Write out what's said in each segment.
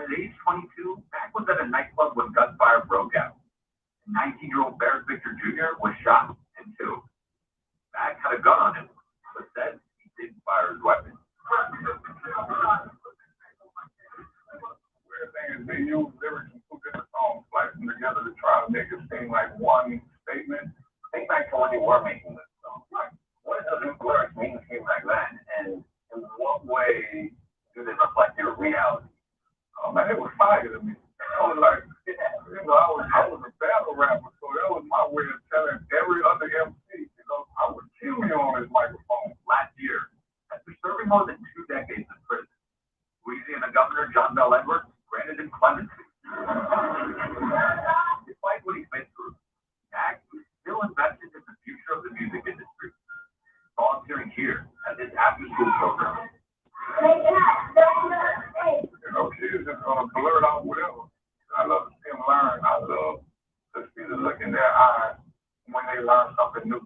At age 22, Mac was at a nightclub when gunfire broke out. 19-year-old Barrett Victor Jr. was shot and killed. Mac had a gun on him, but said he didn't fire his weapon. Weird thing is they use lyrics from two different songs, splice them together to try to make it seem like one statement. Think back to when you were making this song. Right. What does these lyrics mean to you back then, and in what way do they reflect your reality? Oh man, it was fire to me. I was like, I was a battle rapper, so that was my way of telling every other MC, I would kill you on this microphone. Last year, after serving more than 2 decades in prison, Louisiana Governor John Bel Edwards granted him clemency. Despite what he's been through, Mac is still invested in the future of the music industry, volunteering here at this after-school program. Kids just gonna blurt out whatever. I love to see them learn. I love to see the look in their eyes when they learn something new.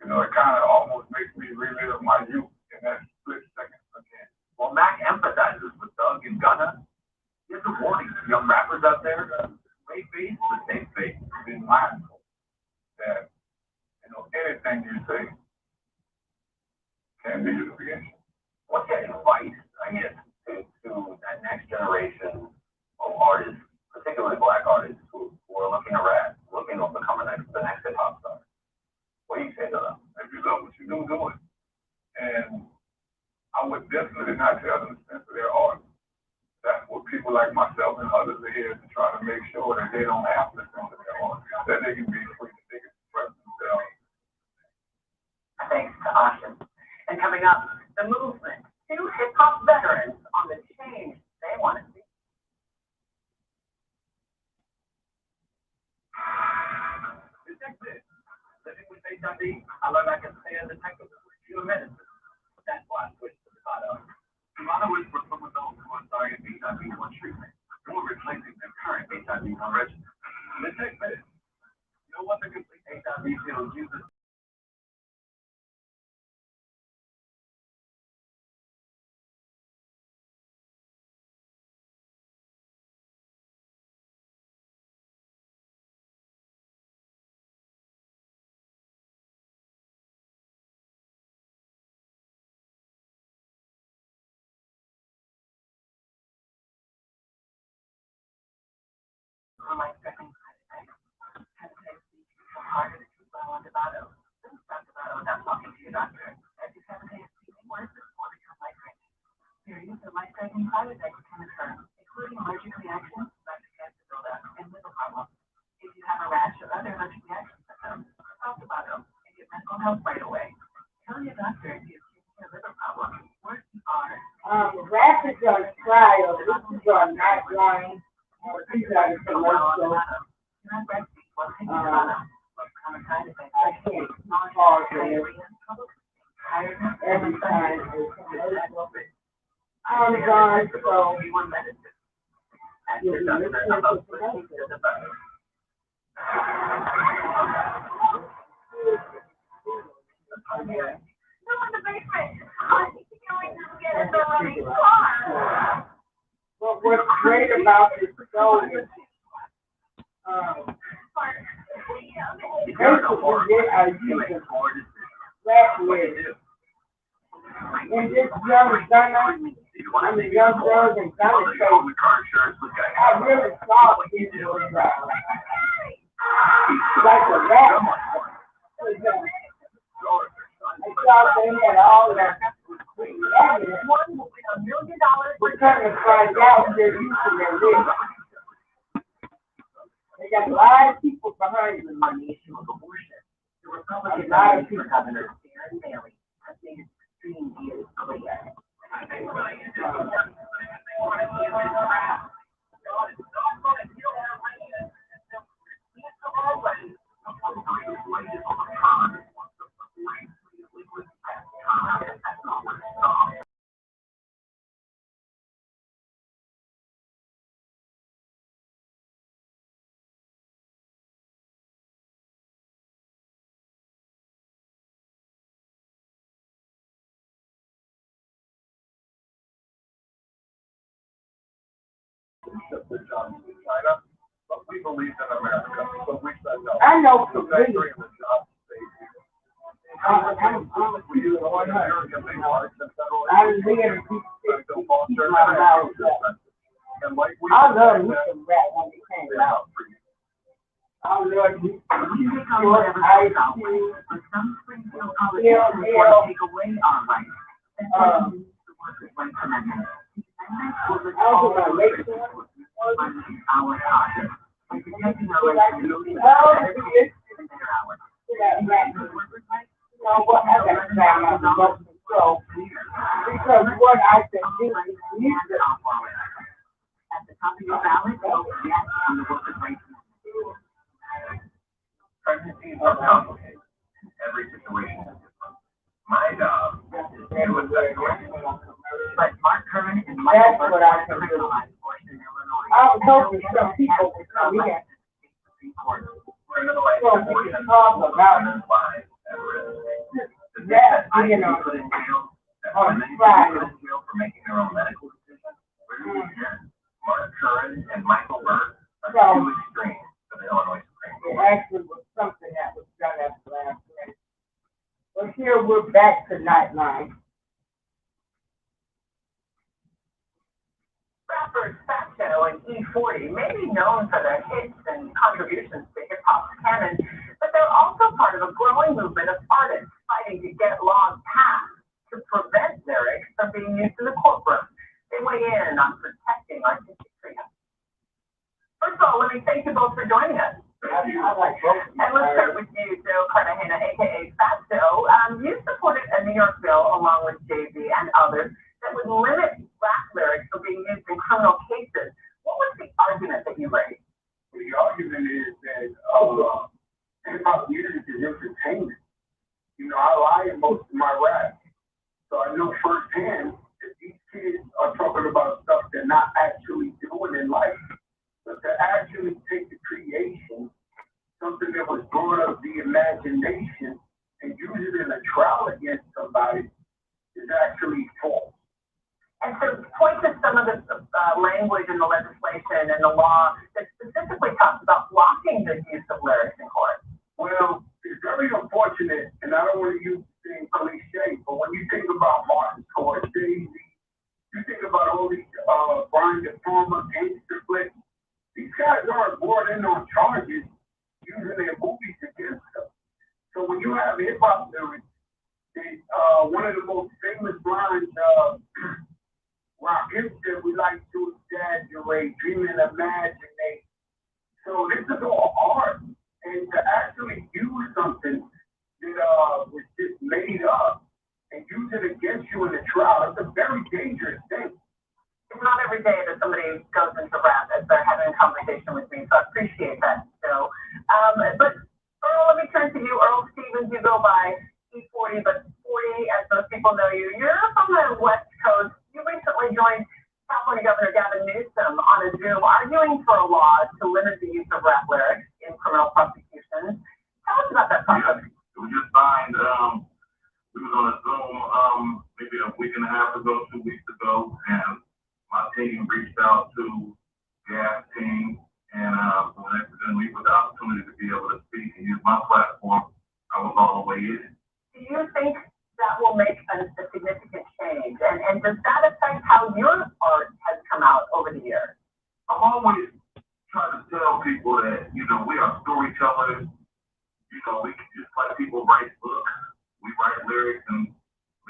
It kind of almost makes me relive my youth in that split second again. While Mac empathizes with Doug and Gunna, he has a warning to young rappers out there: play face the same face. Be mindful that anything you say can be used against you. What's your advice, I guess, to that next generation of artists, particularly Black artists, who are looking to rap, looking to become the next hip-hop star? What do you say to them? If you love what you do, do it. And I would definitely not tell them to censor their art. That's what people like myself and others are here to try to make sure that they don't have to censor their art, that they can be free, that they can express themselves. Thanks to Ashen. And coming up, the movement. 2 hip-hop veterans on the change they want to see. Detective, living with HIV, I learned I can stay a detective for a few minutes. That's why I switched to Nevada. Nevada was for some adults who are starting HIV-1 treatment, or replacing their current HIV-1 regimen. Detective, you know what the complete HIV field uses? For life-threatening side effects. Hepatitis B can become harder to treat while on Dovato. Don't stop Dovato without talking to your doctor. As you hepatitis B get worse, it will become life-threatening. Serious or life-threatening side effects can occur, including allergic reactions, lactic acid buildup, and liver problems. If you have a rash or other allergic reaction symptoms, stop Dovato and get medical help right away. Tell your doctor if you have a liver problem or if you are. Rap is on trial. This is on Nightline. These are the commercials. I can't pause it every time it's commercial. I'm gone, so you'll be listening to commercials. No, in the basement. I think you can only just get in the running car. But what's great about this show is basically they are using rap lyrics. And this young Gunna, young girls in Gunna case, I really thought this was like a rap. I thought they had all that evidence. We're trying to find out they're using their lyrics. They got a lot of people behind them. A lot of people. ship their jobs to China, but we believe in America, so we said no. I know The some factory and the jobs stay here. We do it all in America, they are the federal. I'm here to keep my mouth shut. And like we. I love me some rap when it came They're out. not for you. I love you. You take on Short whatever ice goes out cream. but some Springfield Yeah, politicians yeah. want to take away our rights. And so use the workers' rights amendment. Amendments will I was gonna make require sure. our causes by protecting our Well, rights to lose this better is pay and better hours. that rap. You know what? I gotta try my remote control. Because what I can do is music. At the top of your ballot, vote yes on the workers' rights amendment. Pregnancies are complicated. Every situation is different. My job is to deal with that situation. But Mark Curran and That's Michael what Burke I are can do. criminalized abortion in Illinois. I was hoping some people would come here Criminalized so we abortion can talk puts about women's lives at risk. that, I you can know, be put in jail, that on women can be Friday. put in jail for making their own medical decisions. Where do we begin? Mark Curran and Michael Burke are So- two extremes for the Illinois Supreme It Court. actually was something that was done at the last minute. But here we're back to Nightline. Rappers Fatso and E40 may be known for their hits and contributions to hip-hop's canon, but they're also part of a growing movement of artists fighting to get laws passed to prevent lyrics from being used in the courtroom. They weigh in on protecting artistic freedom. First of all, let me thank you both for joining us. I like both. And let's start with you, Joe Cartagena, aka Fatso. You supported a New York bill along with Jay-Z and others that would limit rap lyrics from being used in criminal cases. What was the argument that you raised? The argument is that hip hop music is entertainment. You know, I lie in most of my rap, so I know firsthand that these kids are talking about stuff they're not actually doing in life, but to actually take the creation, something that was born of the imagination, and use it in a trial against somebody is actually false. And so point to some of the language in the legislation and the law that specifically talks about blocking the use of lyrics in court. Well, it's very unfortunate, and I don't want to use the same cliche, but when you think about Martin Scorsese, you think about all these Brian De Palma gangster flicks, these guys aren't brought in on charges using their movies against them. So when you have hip hop lyrics, one of the most famous lines, Rakim said, we like to exaggerate, dream and imaginate. So this is all art. And to actually use something that was just made up and use it against you in a trial, it's a very dangerous thing. It's not every day that somebody goes into rap as they're having a conversation with me, so I appreciate that. So, but Earl, let me turn to you. Earl Stevens, you go by E40, but 40, as most people know you, you're from the West Coast. You recently joined California Governor Gavin Newsom on a Zoom arguing for a law to limit the use of rap lyrics in criminal prosecutions. Tell us about that process. Yeah, we just signed, we was on a Zoom maybe a week and a half ago, 2 weeks ago, and my team reached out to Gav's team, and when they presented me with the opportunity to be able to speak and use my platform, I was all the way in. Do you think that will make a significant change? And does that affect how your art has come out over the years? I'm always trying to tell people that, you know, we are storytellers. You know, we can just like people write books. We write lyrics and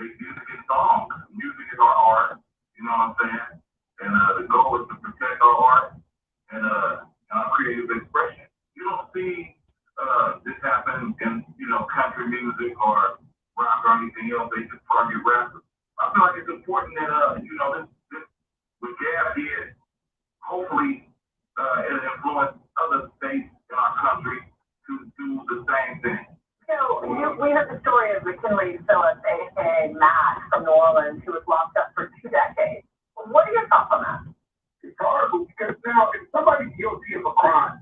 make music and songs. Music is our art, you know what I'm saying? And the goal is to protect our art and our creative expression. You don't see this happen in, you know, country music or rock or anything else. They just target rappers. I feel like it's important that, you know, this what Gab did, hopefully it'll influence other states in our country to do the same thing. So we heard the story of McKinley Phillips, aka Mac from New Orleans, who was locked up for 2 decades. What are your thoughts on that? It's horrible because now if somebody's guilty of a crime,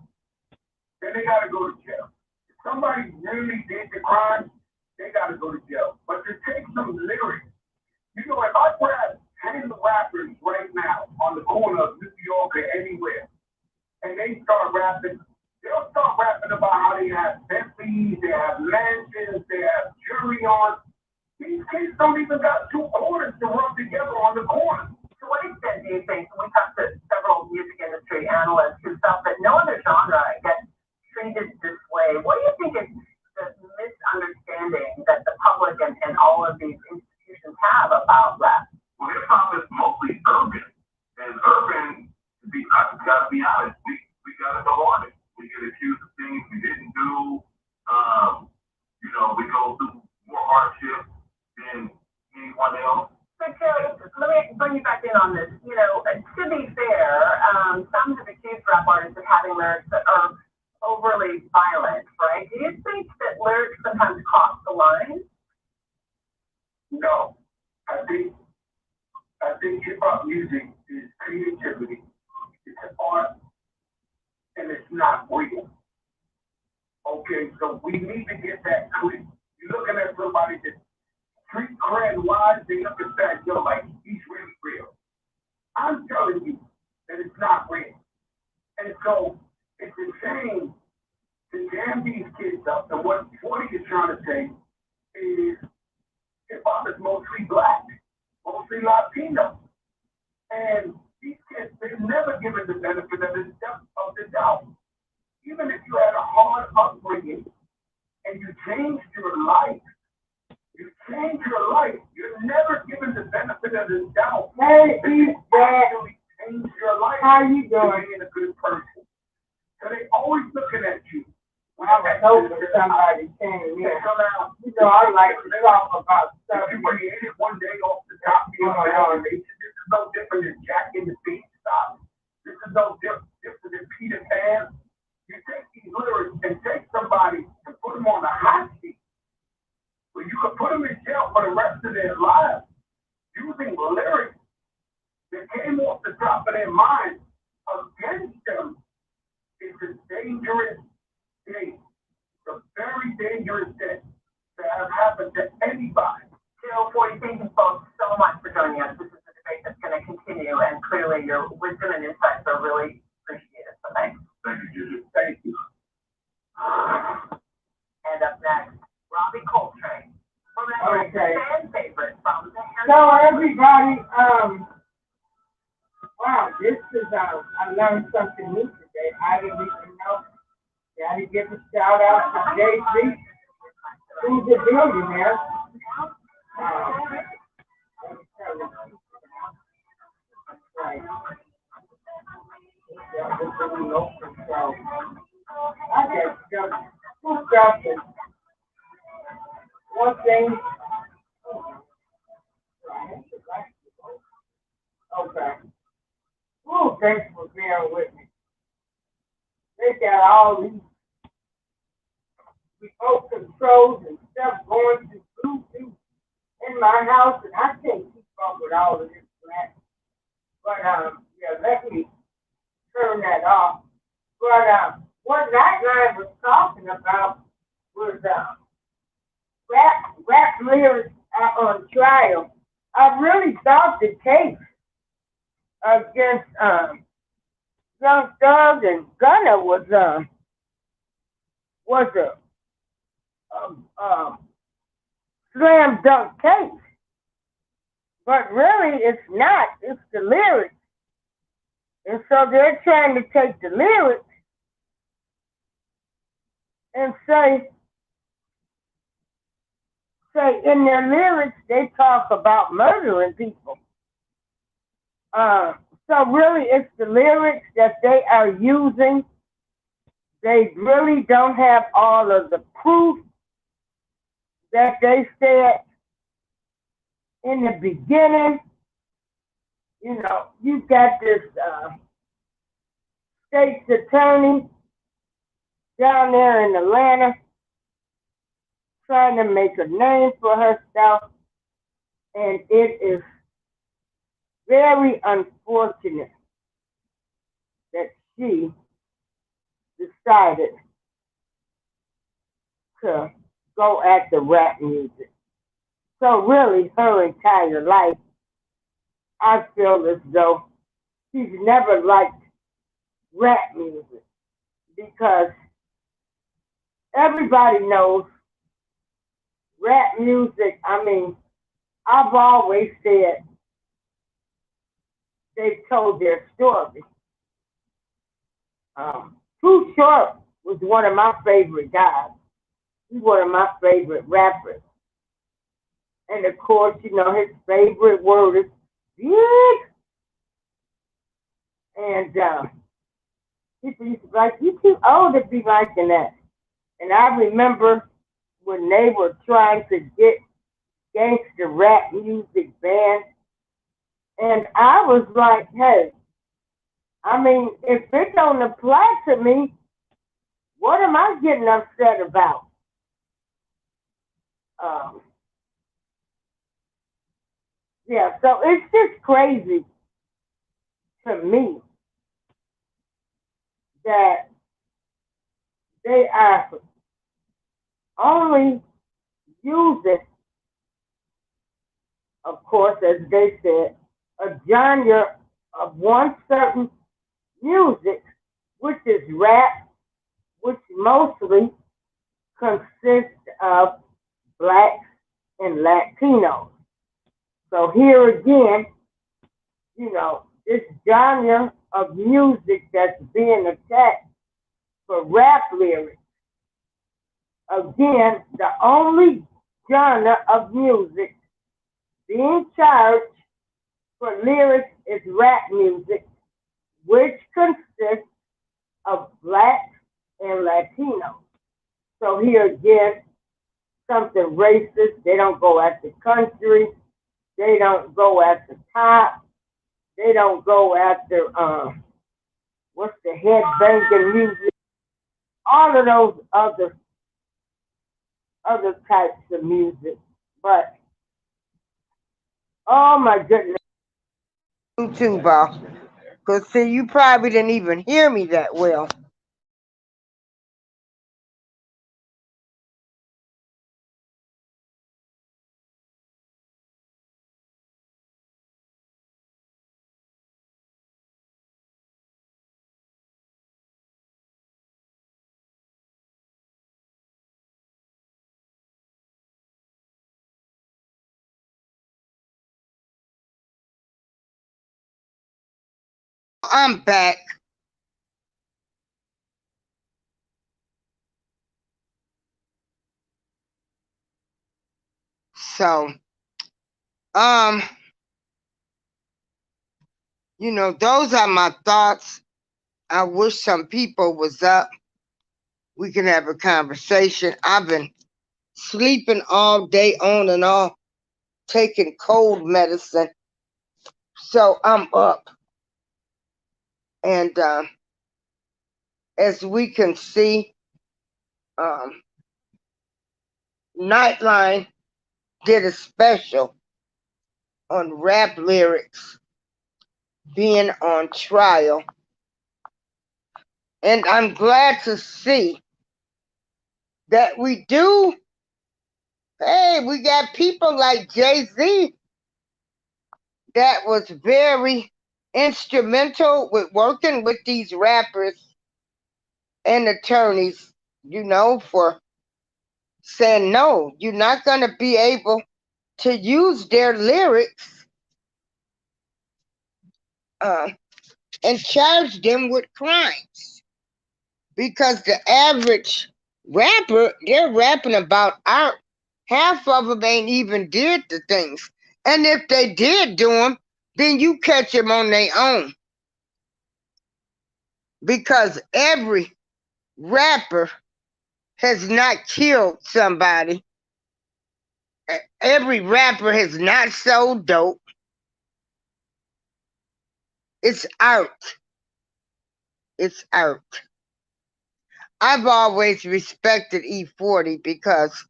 then they got to go to jail. If somebody really did the crime, they got to go to jail. But to take some lyrics, you know, if I grab 10 rappers right now on on the corner of New York or anywhere, and they start rapping, they'll start rapping about how they have Bentleys, they have mansions, they have jewelry on. These kids don't even got 2 quarters to rub together on the corner. To what extent do you think, we talked to several music industry analysts who felt that no other genre gets treated this way? What do you think is the misunderstanding that the public and all of these institutions have about rap? Well, hip hop is mostly urban, and urban, I gotta be honest, we gotta go on it. We get accused of things we didn't do. We go through more hardship than anyone else. So, Kelly, let me bring you back in on this. To be fair, some have accused rap artists of having lyrics that are overly violent, right? Do you think that lyrics sometimes cross the line? No, I think hip hop music is creativity, it's an art, and it's not real. Okay, so we need to get that clear. You're looking at somebody that's street cred wise, they look at that, yo, like he's really real. I'm telling you that it's not real. And so it's a shame to jam these kids up. And what 40 is trying to say is hip hop is mostly black, mostly Latino. And these kids, they've never given the benefit of the doubt. Even if you had a hard upbringing and you changed your life, you're never given the benefit of the doubt. Hey, Dad. Actually change your life. How you doing? To being a good person. So they always looking at you. I was hoping somebody came in. I like to talk about stuff. If you were to hit it one day off the top of your foundation, this is no different than Jack in the Beanstalk. This is no different than Peter Pan. You take these lyrics and take somebody and put them on a hot seat, where you could put them in jail for the rest of their lives using lyrics that came off the top of their mind against them. It's a dangerous thing. It's a very dangerous thing to have happened to anybody. Forty, thank you both so much for joining us. This is a debate that's going to continue, and clearly your wisdom and insights are really appreciated. So thanks. Thank you, Juju. Thank you. And up next, Robbie Coltrane. Okay. Fan favorite from the So everybody, wow, this is, I learned something new today. I didn't even know. Gotta give a shout out to Jay-Z, who's a billionaire. Let me tell you. Right. Yeah, this is a local show. I guess two stuff. One thing. Okay. Oh, thanks for bearing with me. They got all these remote controls and stuff going to Bluetooth in my house, and I can't keep up with all of this crap. But yeah, let me turn that off. But what Nightline was talking about was rap lyrics on trial. I really thought the case against Young Thug and Gunna was a slam dunk case, but really it's not. It's the lyrics, and so they're trying to take the lyrics and say in their lyrics they talk about murdering people. So really it's the lyrics that they are using. They really don't have all of the proof that they said in the beginning. You know, you've got this state's attorney down there in Atlanta trying to make a name for herself, and it is very unfortunate that she decided to go after rap music. So really, her entire life, I feel as though she's never liked rap music because everybody knows rap music. I mean, I've always said they've told their story. Too Short was one of my favorite guys. He's one of my favorite rappers. And of course, you know, his favorite word is big. And people used to be like, you too old to be liking that. And I remember when they were trying to get gangster rap music banned. And I was like, hey, I mean, if it don't apply to me, what am I getting upset about? Um, yeah, so it's just crazy to me that they are only using, of course, as they said, a genre of one certain music, which is rap, which mostly consists of blacks and Latinos. So here again, you know, this genre of music that's being attacked for rap lyrics. Again, the only genre of music being charged for lyrics is rap music, which consists of blacks and Latinos. So here again, something racist. They don't go after country. They don't go after pop. They don't go after what's the head banging music. All of those other types of music. But oh my goodness. YouTube, because see, you probably didn't even hear me that well. I'm back. So, um, you know, those are my thoughts. I wish some people was up. We can have a conversation. I've been sleeping all day on and off, taking cold medicine. So I'm up. And as we can see, um, Nightline did a special on rap lyrics being on trial. And I'm glad to see that we do. Hey, we got people like Jay-Z that was very instrumental with working with these rappers and attorneys, you know, for saying, no, you're not going to be able to use their lyrics and charge them with crimes. Because the average rapper, they're rapping about art. Half of them ain't even did the things. And if they did do them, then you catch them on their own. Because every rapper has not killed somebody. Every rapper has not sold dope. It's art. It's art. I've always respected E40 because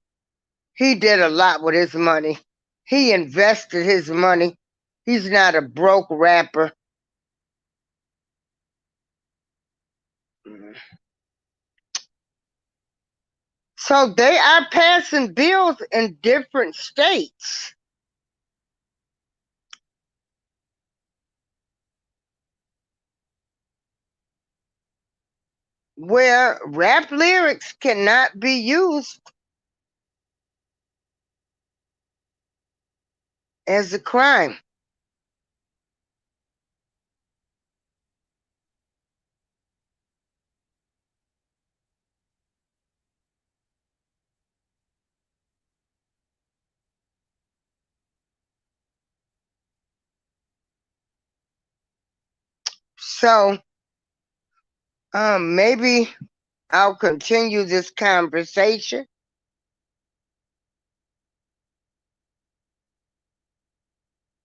he did a lot with his money. He invested his money. He's not a broke rapper. So they are passing bills in different states. where rap lyrics cannot be used as a crime. So maybe I'll continue this conversation.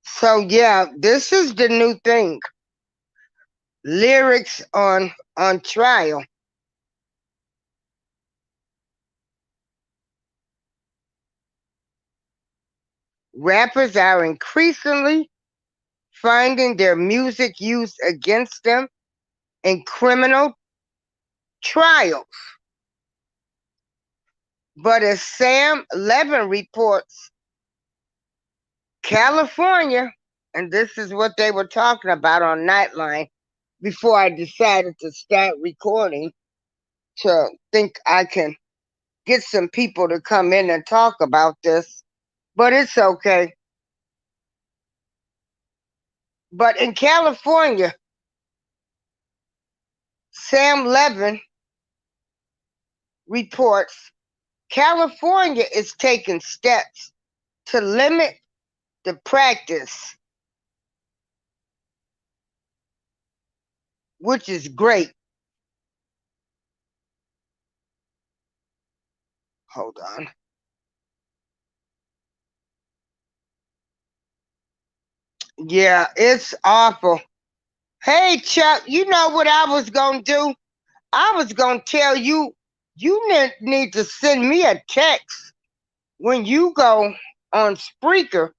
So yeah, this is the new thing. Lyrics on trial. Rappers are increasingly finding their music used against them in criminal trials. But as Sam Levin reports, California, and this is what they were talking about on Nightline before I decided to start recording to think I can get some people to come in and talk about this, but it's okay. But in California, Sam Levin reports California is taking steps to limit the practice, which is great. Hold on. Yeah, it's awful. Hey, Chuck, you know what I was going to do? I was going to tell you, you need to send me a text when you go on Spreaker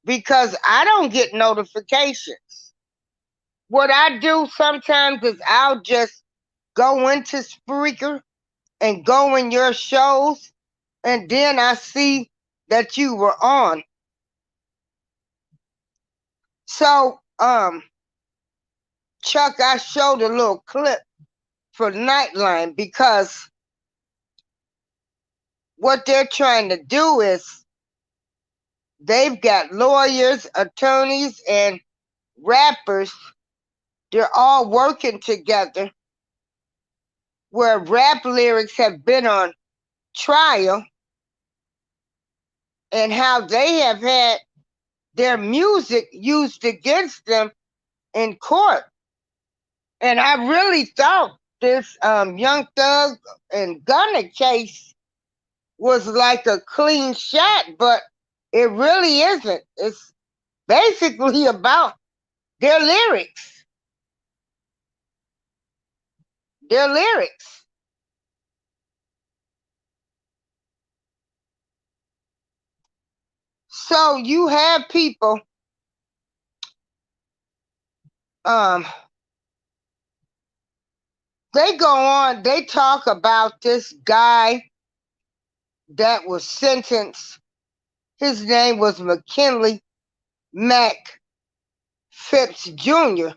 because I don't get notifications. What I do sometimes is I'll just go into Spreaker and go in your shows, and then I see that you were on. So, Chuck, I showed a little clip for Nightline because what they're trying to do is they've got lawyers, attorneys, and rappers. They're all working together where rap lyrics have been on trial and how they have had their music used against them in court. And I really thought this Young Thug and Gunna case was like a clean shot, but it really isn't. It's basically about their lyrics. Their lyrics. So you have people um they go on, they talk about this guy that was sentenced. His name was McKinley Mac Phipps Jr.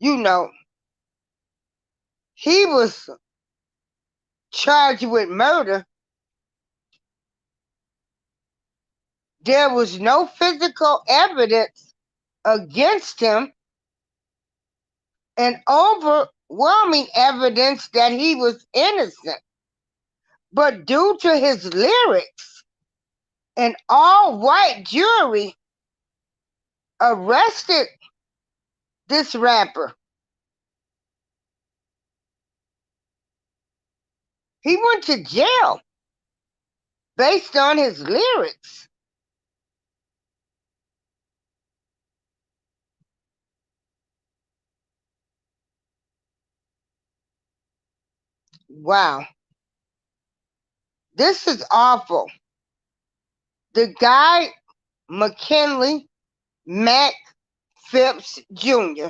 You know, he was charged with murder. There was no physical evidence against him and overwhelming evidence that he was innocent. But due to his lyrics, an all-white jury arrested this rapper. He went to jail based on his lyrics. Wow. This is awful. The guy, McKinley Mac Phipps Jr.,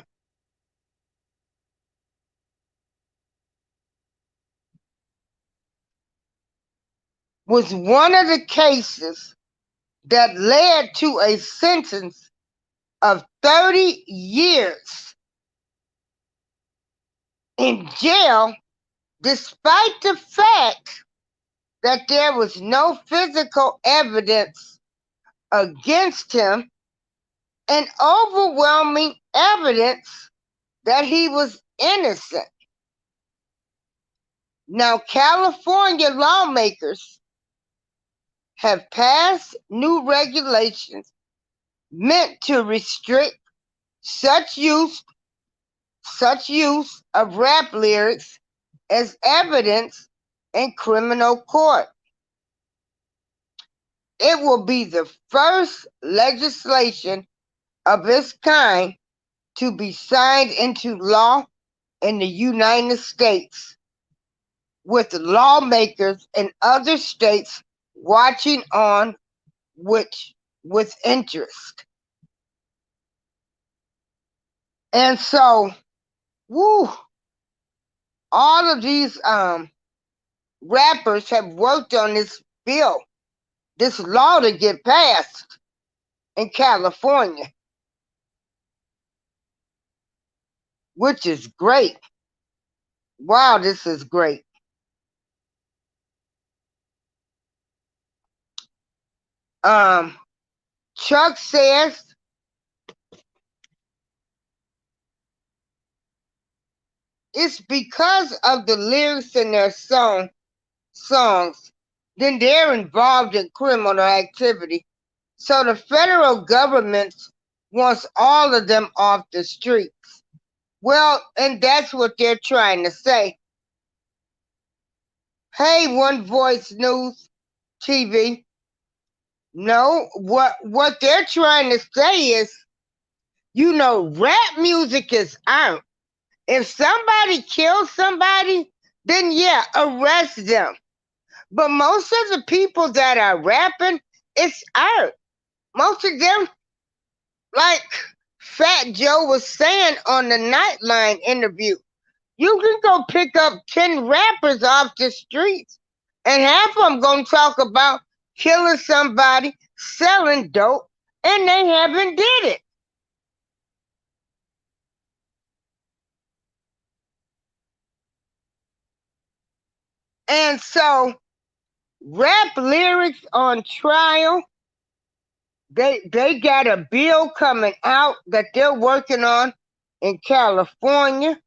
was one of the cases that led to a sentence of 30 years in jail despite the fact that there was no physical evidence against him and overwhelming evidence that he was innocent. Now, California lawmakers have passed new regulations meant to restrict such use of rap lyrics as evidence in criminal court. It will be the first legislation of its kind to be signed into law in the United States, with lawmakers in other states watching on with interest. And so, all of these rappers have worked on this bill, this law to get passed in California, which is great. Wow, this is great. Chuck says it's because of the lyrics in their songs, then they're involved in criminal activity. So the federal government wants all of them off the streets. Well, and that's what they're trying to say. Hey, One Voice News TV. No, what they're trying to say is, rap music is out. If somebody kills somebody, then yeah, arrest them. But most of the people that are rapping, it's art. Most of them, like Fat Joe was saying on the Nightline interview, you can go pick up 10 rappers off the streets, and half of them gonna talk about killing somebody, selling dope, and they haven't did it. And so, rap lyrics on trial, they got a bill coming out that they're working on in California.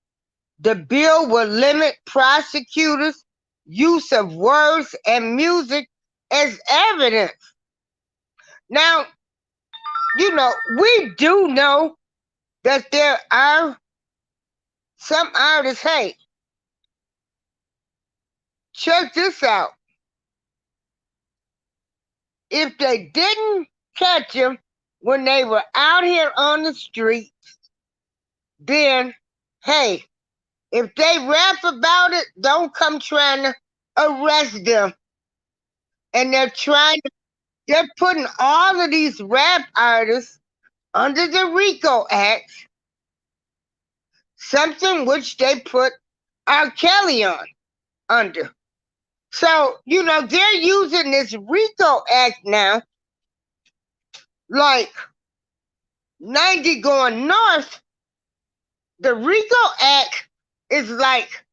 The bill will limit prosecutors' use of words and music as evidence. Now, we do know that there are some artists, hey, check this out. If they didn't catch them when they were out here on the streets, then, hey, if they rap about it, don't come trying to arrest them. And they're putting all of these rap artists under the RICO Act, something which they put R. Kelly under. So, they're using this RICO Act now, like 90 going north. The RICO Act is like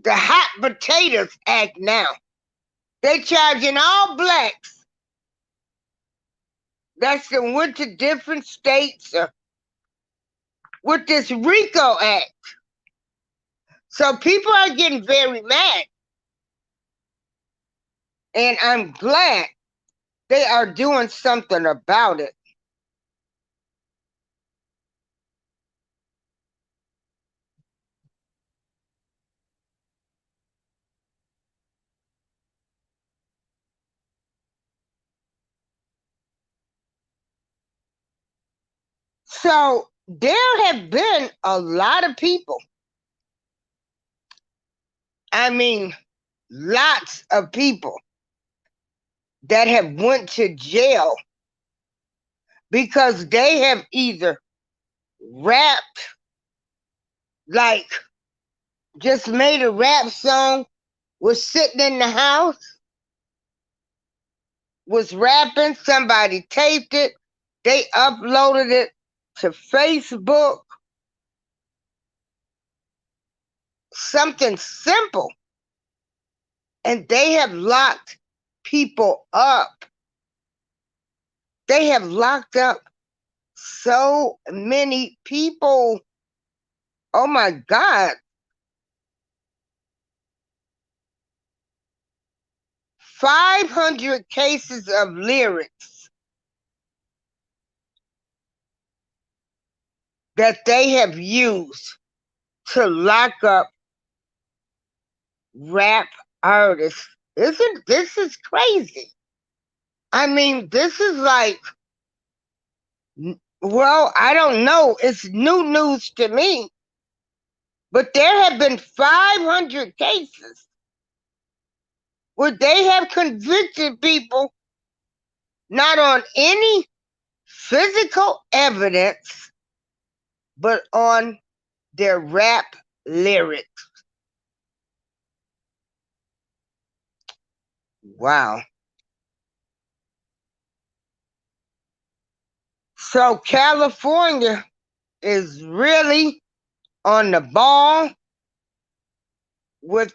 the Hot Potatoes Act now. They charging all blacks that's went to different states with this RICO Act. So people are getting very mad. And I'm glad they are doing something about it. So there have been a lot of people. I mean, lots of people that have went to jail because they have either rapped, like just made a rap song, was sitting in the house, was rapping, somebody taped it, they uploaded it to Facebook, something simple, and they have locked people up. They have locked up so many people. Oh my God. 500 cases of lyrics that they have used to lock up rap artists. Isn't this is crazy? I mean, this is like, well, I don't know. It's new news to me. But there have been 500 cases where they have convicted people not on any physical evidence, but on their rap lyrics. Wow. So California is really on the ball with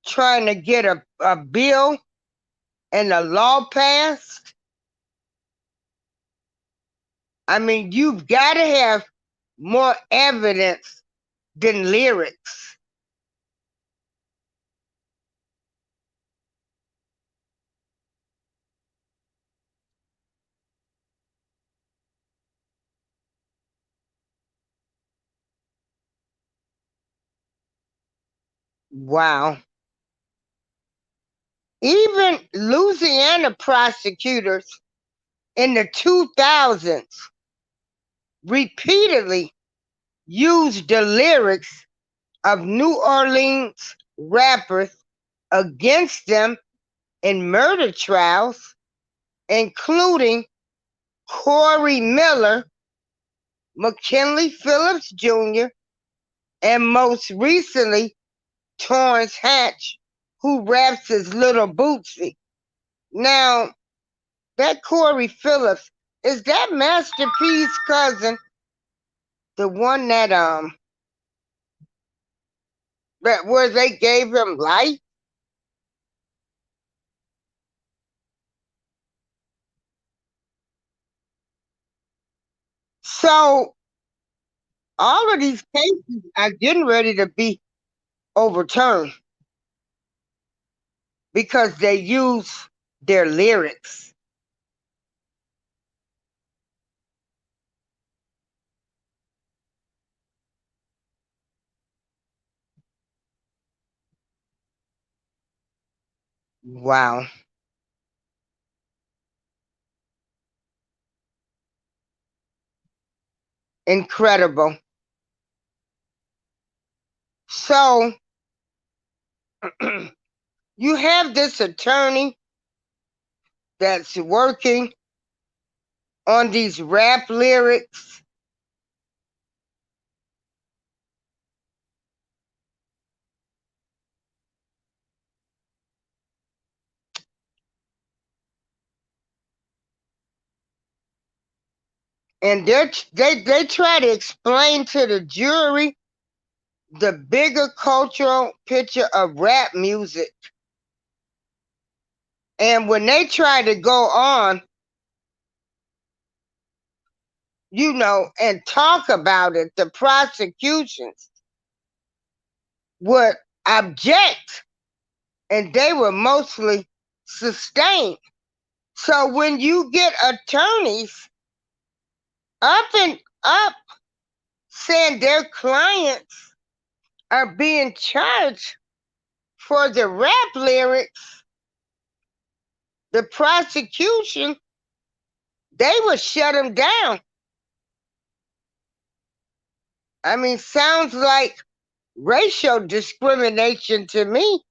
trying to get a bill and a law passed. I mean, you've got to have more evidence than lyrics. Wow. Even Louisiana prosecutors in the 2000s repeatedly used the lyrics of New Orleans rappers against them in murder trials, including Corey Miller, McKinley Phillips Jr., and most recently, Torrance Hatch, who raps as Little Bootsy. Now, that Corey Phillips, is that Master P's cousin, the one that where they gave him life? So all of these cases are getting ready to be overturned because they use their lyrics. Wow. Incredible. So you have this attorney that's working on these rap lyrics. And they try to explain to the jury the bigger cultural picture of rap music. And when they try to go on, and talk about it, the prosecutions would object, and they were mostly sustained. So when you get attorneys up and up saying their clients are being charged for the rap lyrics, the prosecution, they would shut them down. I mean, sounds like racial discrimination to me.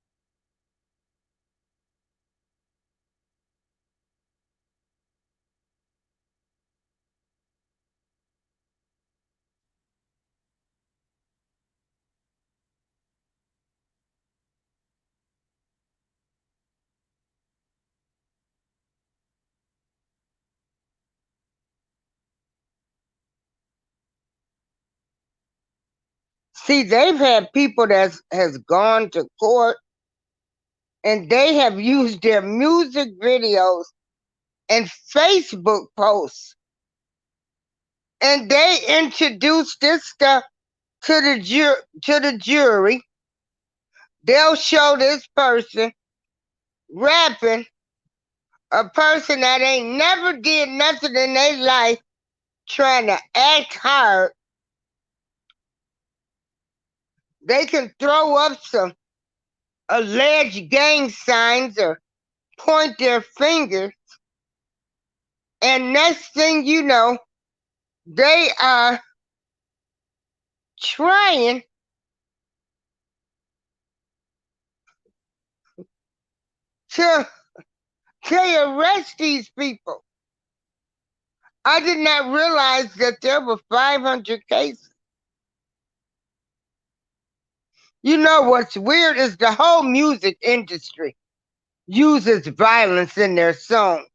See, they've had people that has gone to court and they have used their music videos and Facebook posts, and they introduce this stuff to the jury. They'll show this person rapping, a person that ain't never did nothing in their life, trying to act hard. They can throw up some alleged gang signs or point their fingers, and next thing you know, they are trying to arrest these people. I did not realize that there were 500 cases. You know what's weird is the whole music industry uses violence in their songs.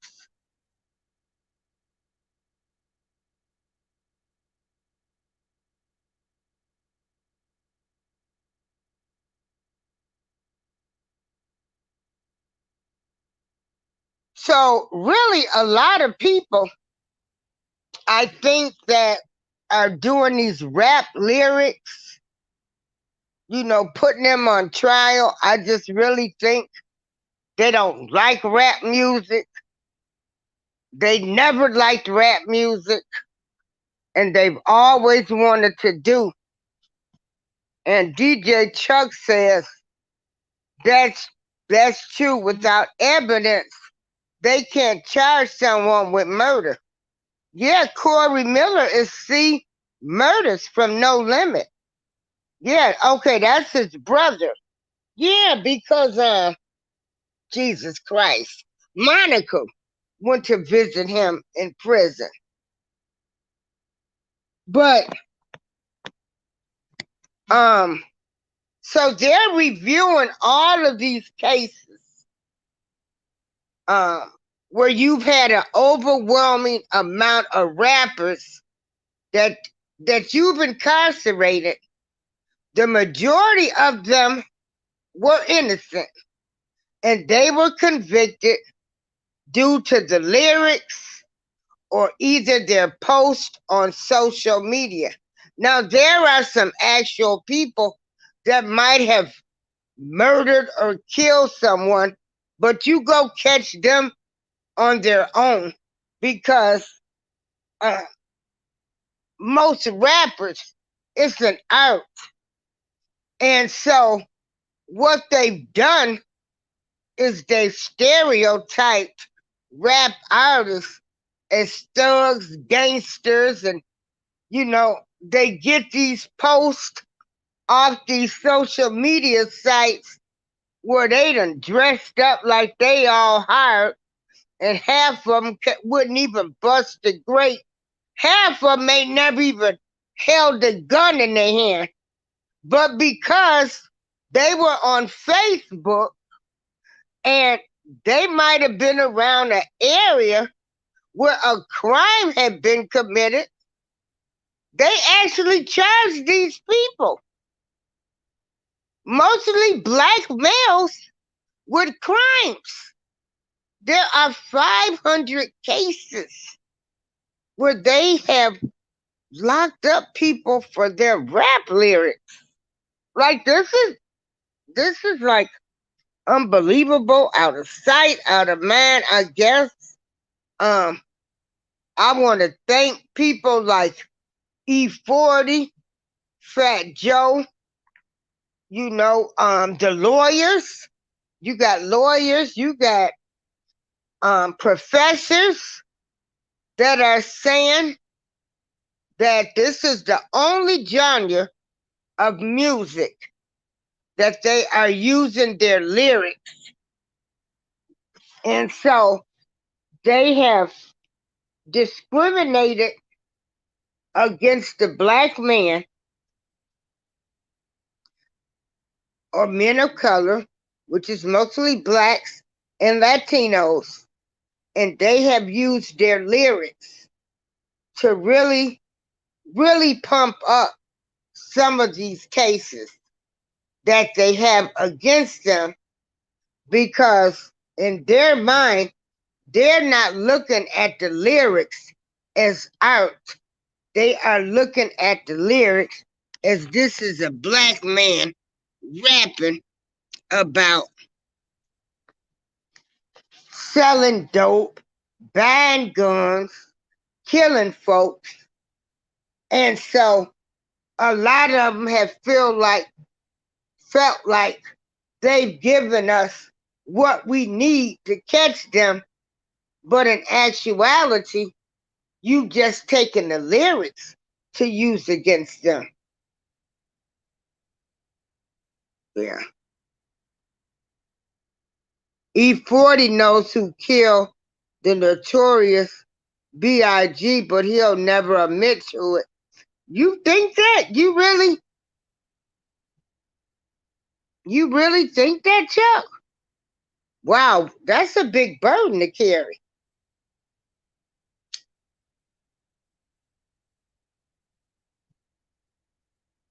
So really a lot of people, I think, that are doing these rap lyrics, putting them on trial, I just really think they don't like rap music. They never liked rap music, and they've always wanted to do. And DJ Chuck says that's true. Without evidence, they can't charge someone with murder. Yeah, Corey Miller is murders from No Limit. Yeah, okay, that's his brother. Yeah, because Jesus Christ, Monica went to visit him in prison. But so they're reviewing all of these cases where you've had an overwhelming amount of rappers that you've incarcerated. The majority of them were innocent, and they were convicted due to the lyrics or either their post on social media. Now, there are some actual people that might have murdered or killed someone, but you go catch them on their own, because most rappers, it's an art. And so what they've done is they stereotyped rap artists as thugs, gangsters, and they get these posts off these social media sites where they done dressed up like they all hired, and half of them wouldn't even bust a grape. Half of them ain't never even held a gun in their hand. But because they were on Facebook and they might have been around an area where a crime had been committed, they actually charged these people, mostly black males, with crimes. There are 500 cases where they have locked up people for their rap lyrics. Like, this is like unbelievable, out of sight, out of mind, I guess. I want to thank people like E40, Fat Joe, the lawyers. You got lawyers, you got professors that are saying that this is the only genre of music that they are using their lyrics. And so they have discriminated against the black man or men of color, which is mostly blacks and Latinos. And they have used their lyrics to really, really pump up some of these cases that they have against them, because in their mind, they're not looking at the lyrics as art. They are looking at the lyrics as this is a black man rapping about selling dope, buying guns, killing folks. And so a lot of them have felt like they've given us what we need to catch them, but in actuality, you just taken the lyrics to use against them. Yeah. E40 knows who killed the notorious B.I.G., but he'll never admit to it. You think that? You really think that, Chuck? Wow, that's a big burden to carry.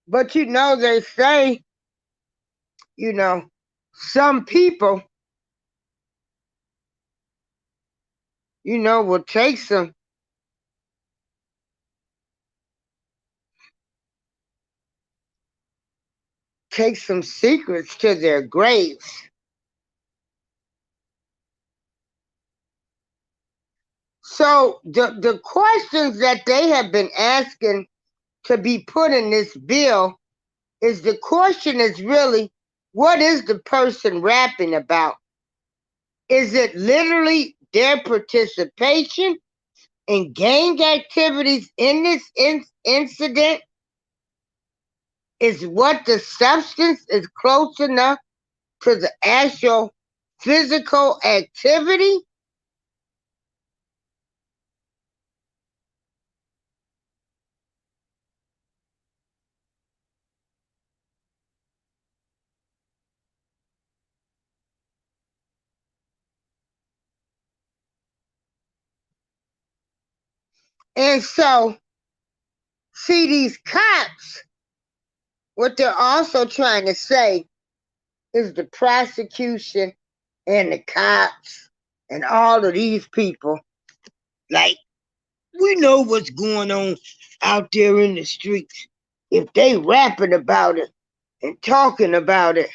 But they say, some people, will take some secrets to their graves. So the questions that they have been asking to be put in this bill is, the question is really, what is the person rapping about? Is it literally their participation in gang activities in this incident? Is what the substance is close enough to the actual physical activity? And so, see, these cops, what they're also trying to say is the prosecution and the cops and all of these people, like, we know what's going on out there in the streets. If they rapping about it and talking about it,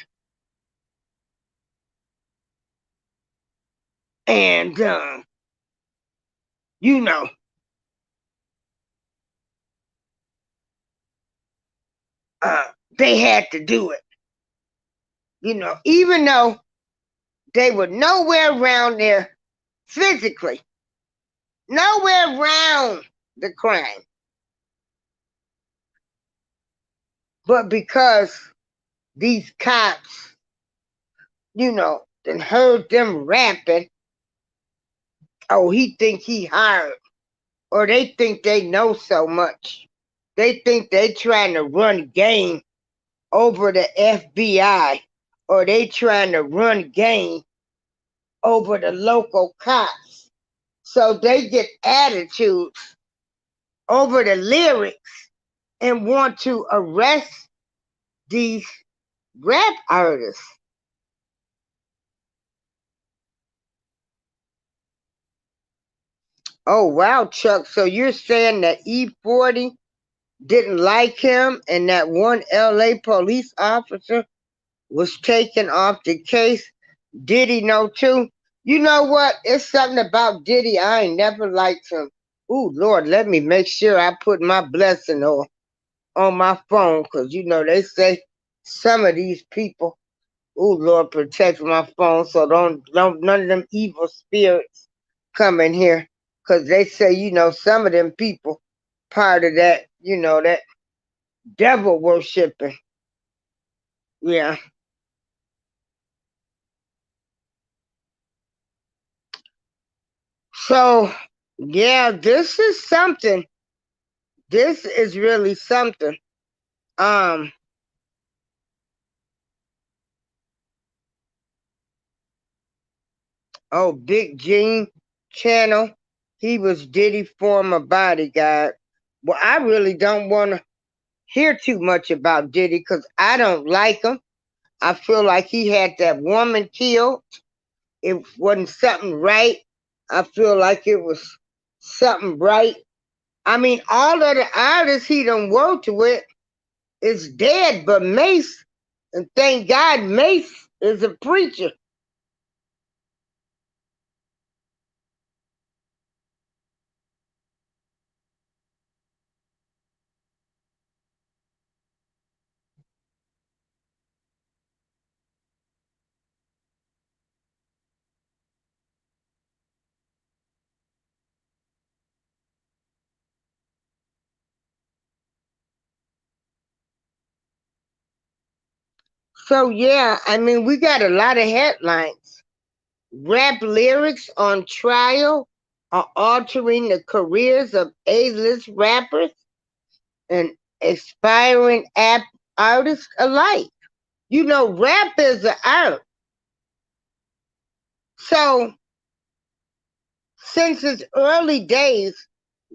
and you know, they had to do it. Even though they were nowhere around there physically, nowhere around the crime, but because these cops, then heard them rapping, oh, he think he hired, or they think they know so much. They think they trying to run game over the FBI, or they trying to run game over the local cops. So they get attitudes over the lyrics and want to arrest these rap artists. Oh, wow, Chuck. So you're saying that E40 didn't like him and that one LA police officer was taken off the case? Diddy know too? You know what? It's something about Diddy. I ain't never liked him. Ooh, Lord, let me make sure I put my blessing on my phone, because they say some of these people, ooh, Lord, protect my phone so don't none of them evil spirits come in here, because they say, some of them people part of that, that devil worshiping. Yeah. So, yeah, this is something. This is really something. Um, oh, Big Gene channel. He was Diddy former bodyguard. Well, I really don't want to hear too much about Diddy because I don't like him. I feel like he had that woman killed. It wasn't something right. I feel like it was something right. I mean, all of the artists he done worked with is dead, but Mace, and thank God Mace is a preacher. So yeah, I mean, we got a lot of headlines. Rap lyrics on trial are altering the careers of A-list rappers and aspiring artists alike. You know, rap is an art. So since its early days,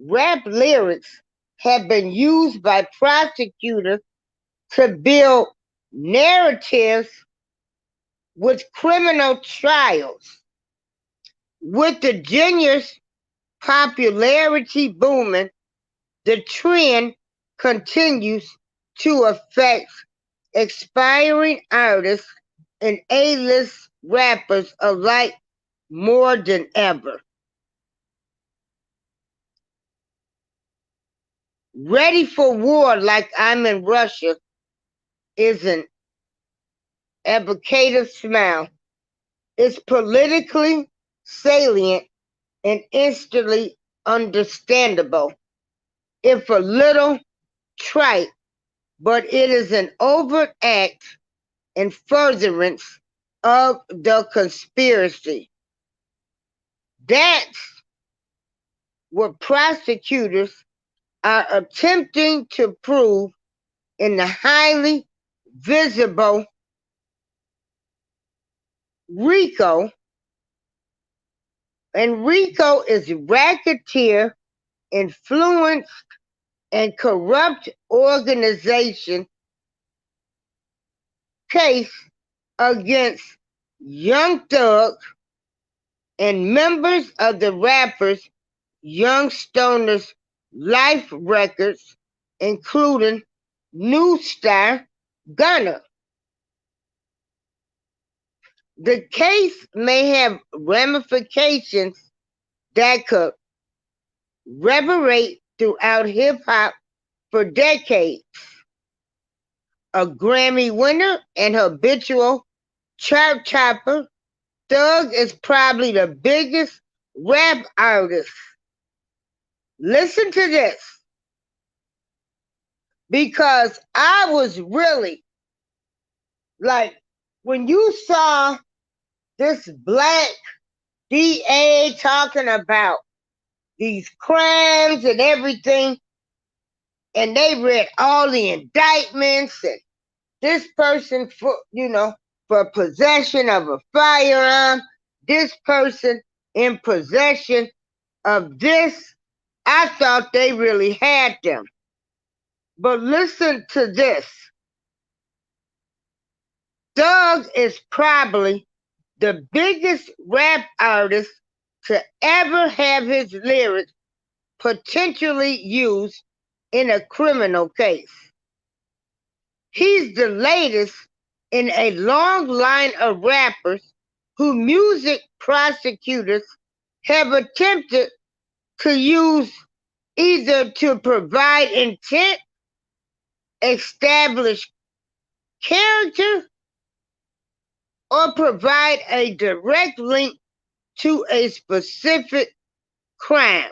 rap lyrics have been used by prosecutors to build narratives with criminal trials. With the genre's popularity booming, the trend continues to affect aspiring artists and A-list rappers alike more than ever. Ready for war like I'm in Russia is an evocative smile. It's politically salient and instantly understandable. If a little trite, but it is an overt act in furtherance of the conspiracy. That's what prosecutors are attempting to prove in the highly visible RICO. And RICO is racketeer, influence, and corrupt organization case against Young Thug and members of the rappers Young Stoner's life records, including new star Gunna. The case may have ramifications that could reverberate throughout hip hop for decades. A Grammy winner and habitual chart topper, Thug is probably the biggest rap artist. Listen to this, because I was really like, when you saw this black DA talking about these crimes and everything, and they read all the indictments, and this person for possession of a firearm, this person in possession of this, I thought they really had them. But listen to this. Thug is probably the biggest rap artist to ever have his lyrics potentially used in a criminal case. He's the latest in a long line of rappers who music prosecutors have attempted to use either to provide intent, establish character, or provide a direct link to a specific crime.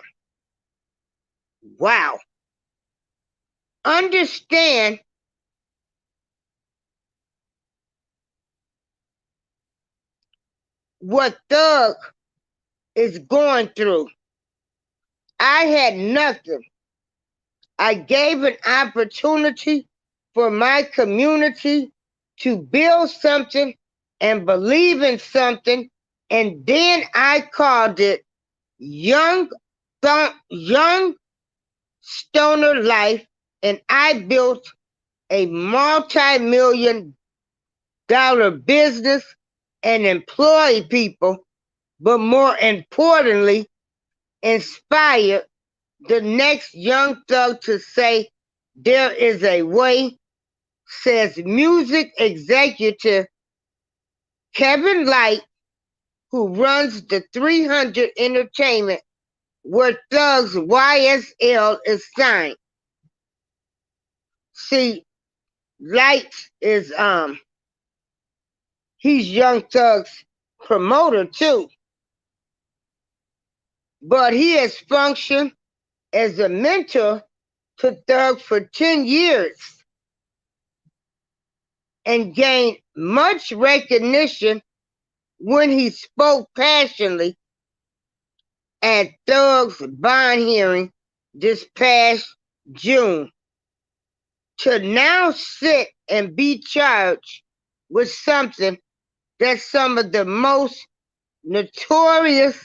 Wow. Understand what Thug is going through. I had nothing. I gave an opportunity for my community to build something and believe in something, and then I called it Young Young Stoner Life and I built a multi-million-dollar business and employ people, but more importantly, inspire the next young thug to say there is a way, says music executive Kevin Light, who runs the 300 Entertainment, where Thug's YSL is signed. See, Light is he's Young Thug's promoter too, but he has functioned as a mentor to Thug for 10 years and gained much recognition when he spoke passionately at Thug's bond hearing this past June. To now sit and be charged with something that some of the most notorious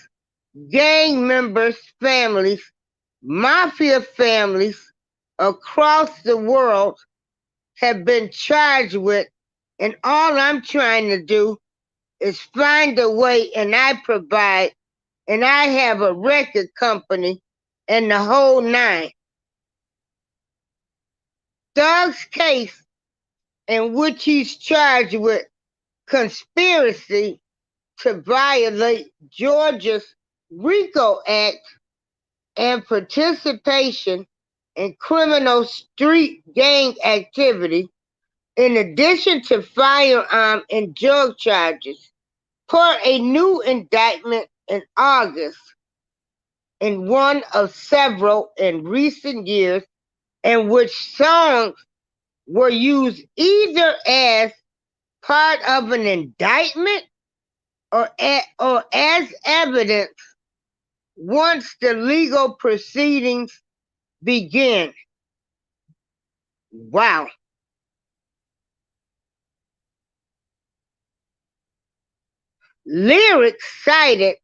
gang members' families, mafia families across the world have been charged with, and all I'm trying to do is find a way, and I provide, and I have a record company and the whole nine. Thug's case, in which he's charged with conspiracy to violate Georgia's RICO Act and participation in criminal street gang activity, in addition to firearm and drug charges, per a new indictment in August, in one of several in recent years in which songs were used either as part of an indictment or as evidence once the legal proceedings begin. Wow. Lyrics cited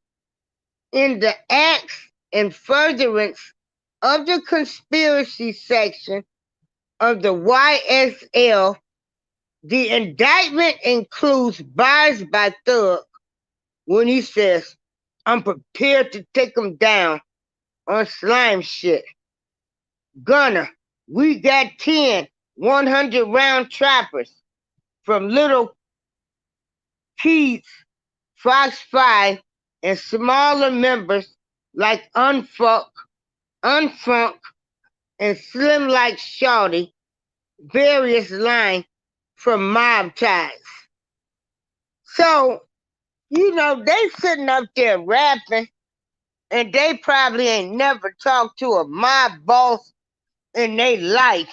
in the acts in furtherance of the conspiracy section of the YSL. The indictment includes bars by Thug when he says, I'm prepared to take him down on slime shit. Gunner, we got 10 100-round choppers from Little Keith's Fox 5 and smaller members like Unfunk, and Slim Like Shorty, various lines from Mob Ties. So, they sitting up there rapping, and they probably ain't never talked to a mob boss in their life.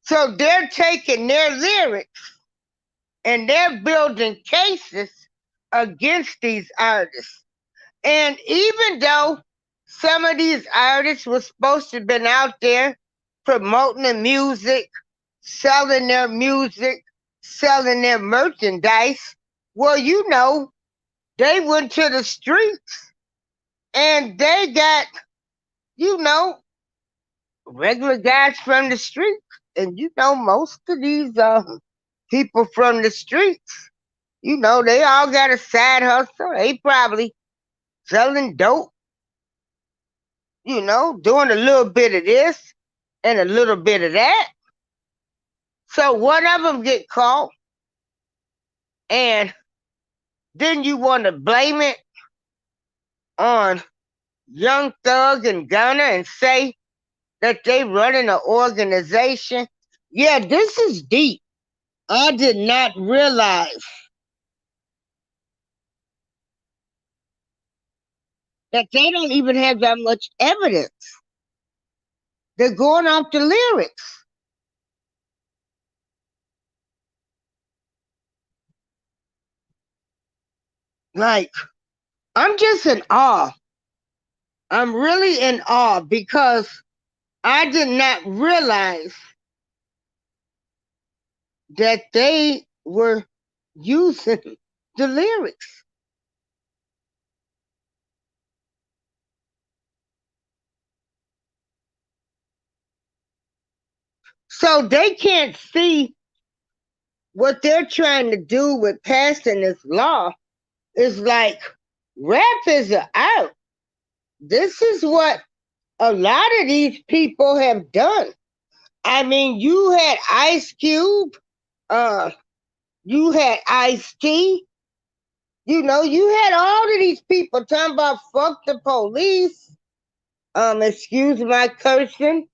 So they're taking their lyrics and they're building cases against these artists. And even though some of these artists were supposed to have been out there promoting the music, selling their merchandise, well, they went to the streets and they got, regular guys from the streets. And most of these people from the streets, they all got a side hustle. They probably selling dope, doing a little bit of this and a little bit of that. So one of them get caught, and then you want to blame it on Young Thug and Gunna and say that they running an organization. Yeah, this is deep. I did not realize that they don't even have that much evidence. They're going off the lyrics. Like, I'm just in awe. I'm really in awe because I did not realize that they were using the lyrics. So they can't see what they're trying to do with passing this law is like rap is out. This is what a lot of these people have done. I mean, you had Ice Cube, uh, you had Ice T, you had all of these people talking about fuck the police, excuse my cursing,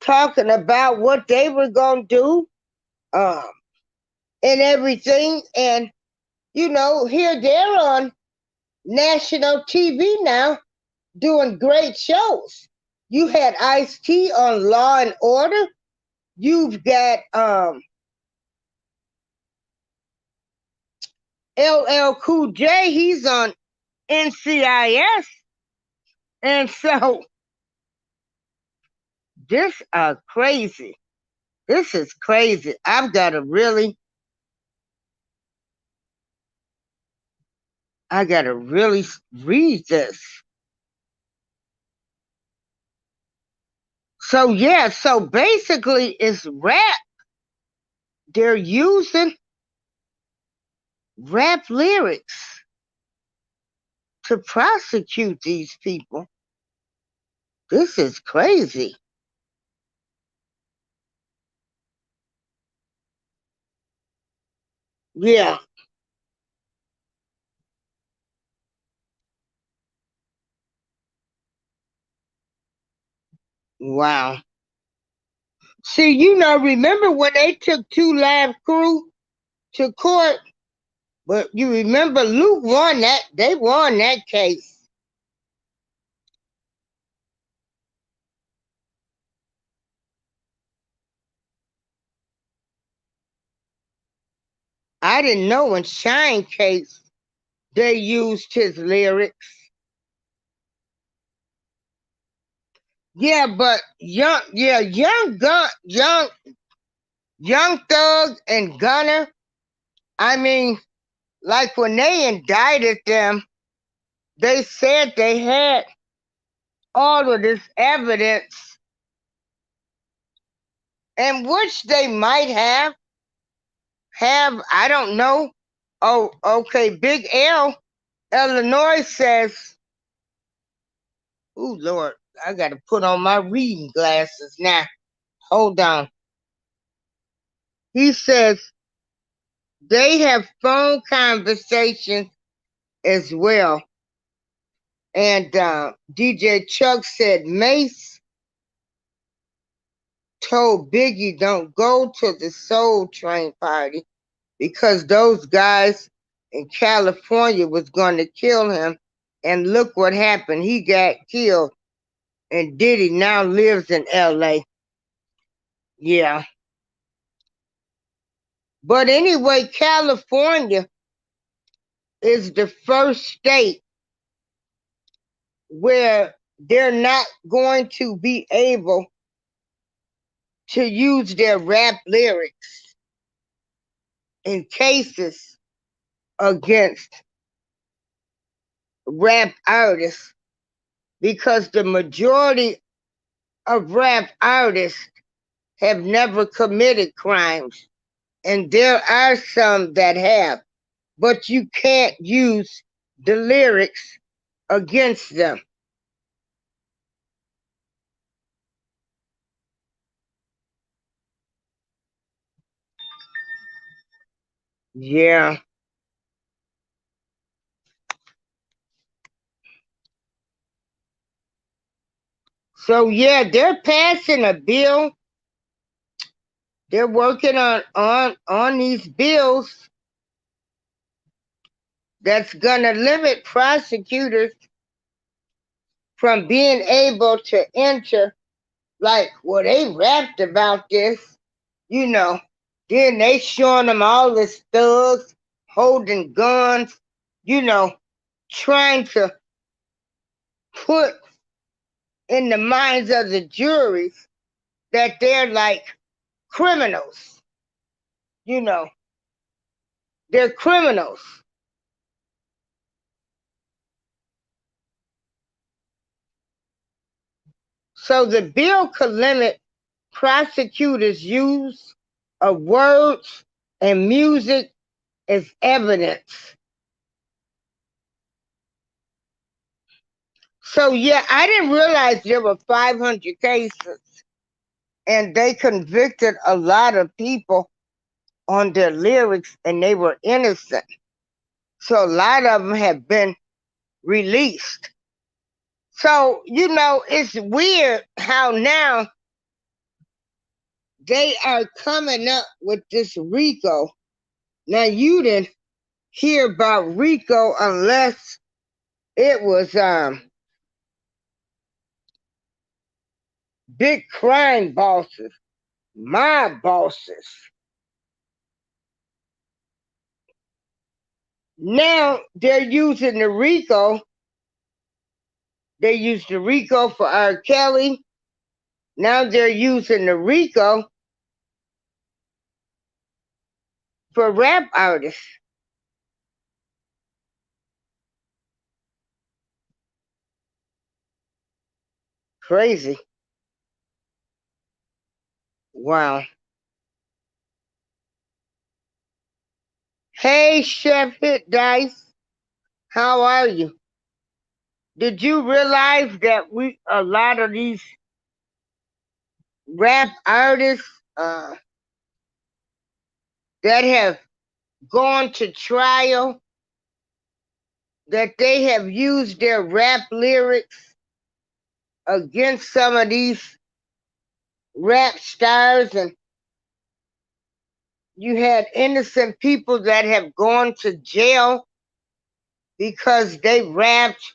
talking about what they were gonna do, um, and everything. And, here they're on national TV now doing great shows. You had Ice T on Law and Order. You've got LL Cool J, he's on NCIS. And so this crazy. This is crazy. I gotta really read this. So yeah, so basically it's rap. They're using rap lyrics to prosecute these people. This is crazy. Yeah. Wow. See, remember when they took 2 Live Crew to court? But you remember Luke won that. They won that case. I didn't know in Shine case they used his lyrics. Yeah, but young Thug and Gunner. I mean, like when they indicted them, they said they had all of this evidence, and which they might have, I don't know. Oh, okay. Big L, Illinois says, oh Lord, I gotta put on my reading glasses now. Hold on. He says they have phone conversations as well. And DJ Chuck said Mace told Biggie don't go to the Soul Train party because those guys in California was going to kill him. And look what happened. He got killed. And Diddy now lives in LA. Yeah. But anyway, California is the first state where they're not going to be able to use their rap lyrics in cases against rap artists because the majority of rap artists have never committed crimes. And there are some that have, but you can't use the lyrics against them. Yeah. So yeah, they're passing a bill. They're working on these bills that's gonna limit prosecutors from being able to enter. Like, well, they rapped about this, you know. Then they showing them all this thugs holding guns, you know, trying to put in the minds of the juries that they're like criminals, you know. They're criminals. So the bill could limit prosecutors' use of words and music as evidence. So, yeah, I didn't realize there were 500 cases, and they convicted a lot of people on their lyrics, and they were innocent. So, a lot of them have been released. So, it's weird how now they are coming up with this Rico. Now, you didn't hear about Rico unless it was big crime bosses, mob bosses. Now they're using the Rico. They used the Rico for R. Kelly. Now they're using the Rico for rap artists. Crazy. Wow. Hey, Chef Hit Dice. How are you? Did you realize that a lot of these rap artists that have gone to trial, that they have used their rap lyrics against some of these rap stars, and you had innocent people that have gone to jail because they rapped,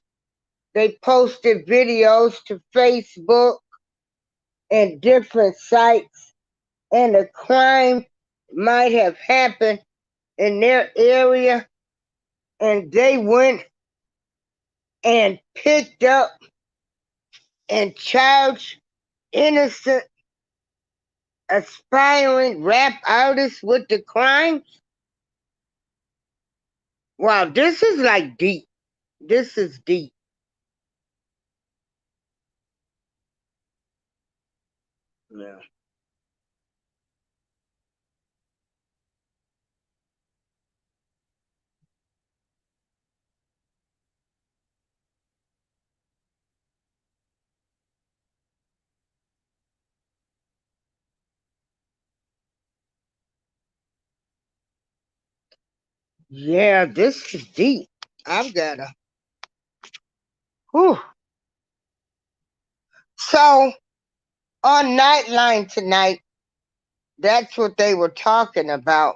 they posted videos to Facebook and different sites, and a crime might have happened in their area, and they went and picked up and charged innocent aspiring rap artists with the crimes. Wow, this is like deep. This is deep. Yeah. Yeah, this is deep. I've got to. Whew. So on Nightline tonight, that's what they were talking about.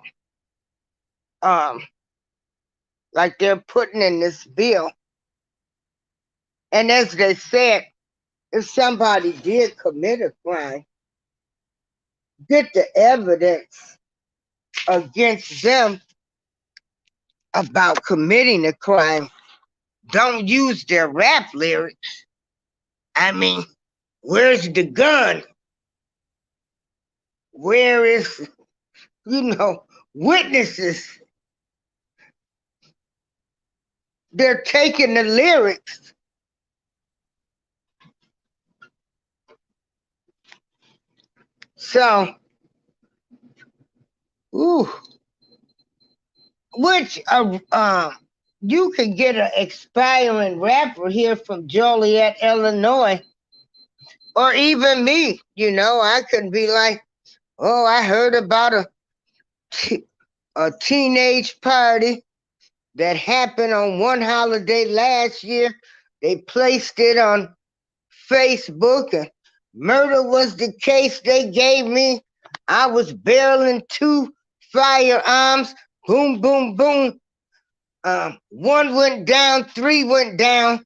Um, like they're putting in this bill. And as they said, if somebody did commit a crime, get the evidence against them about committing a crime. Don't use their rap lyrics. I mean, where's the gun? Where is, witnesses? They're taking the lyrics. So, ooh, which you could get an expiring rapper here from Joliet, Illinois, or even me. I could be like, oh, I heard about a teenage party that happened on one holiday last year. They placed it on Facebook, and murder was the case they gave me. I was barreling 2 firearms. Boom, boom, boom. 1 went down, 3 went down,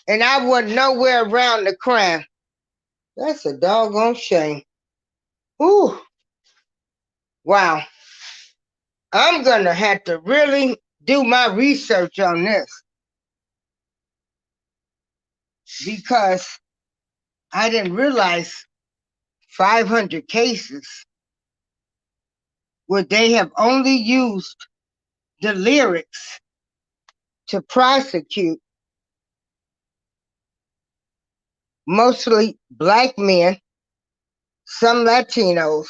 and I wasn't nowhere around the crime. That's a doggone shame. Ooh, wow. I'm gonna have to really do my research on this because I didn't realize 500 cases where they have only used the lyrics to prosecute mostly black men, some Latinos,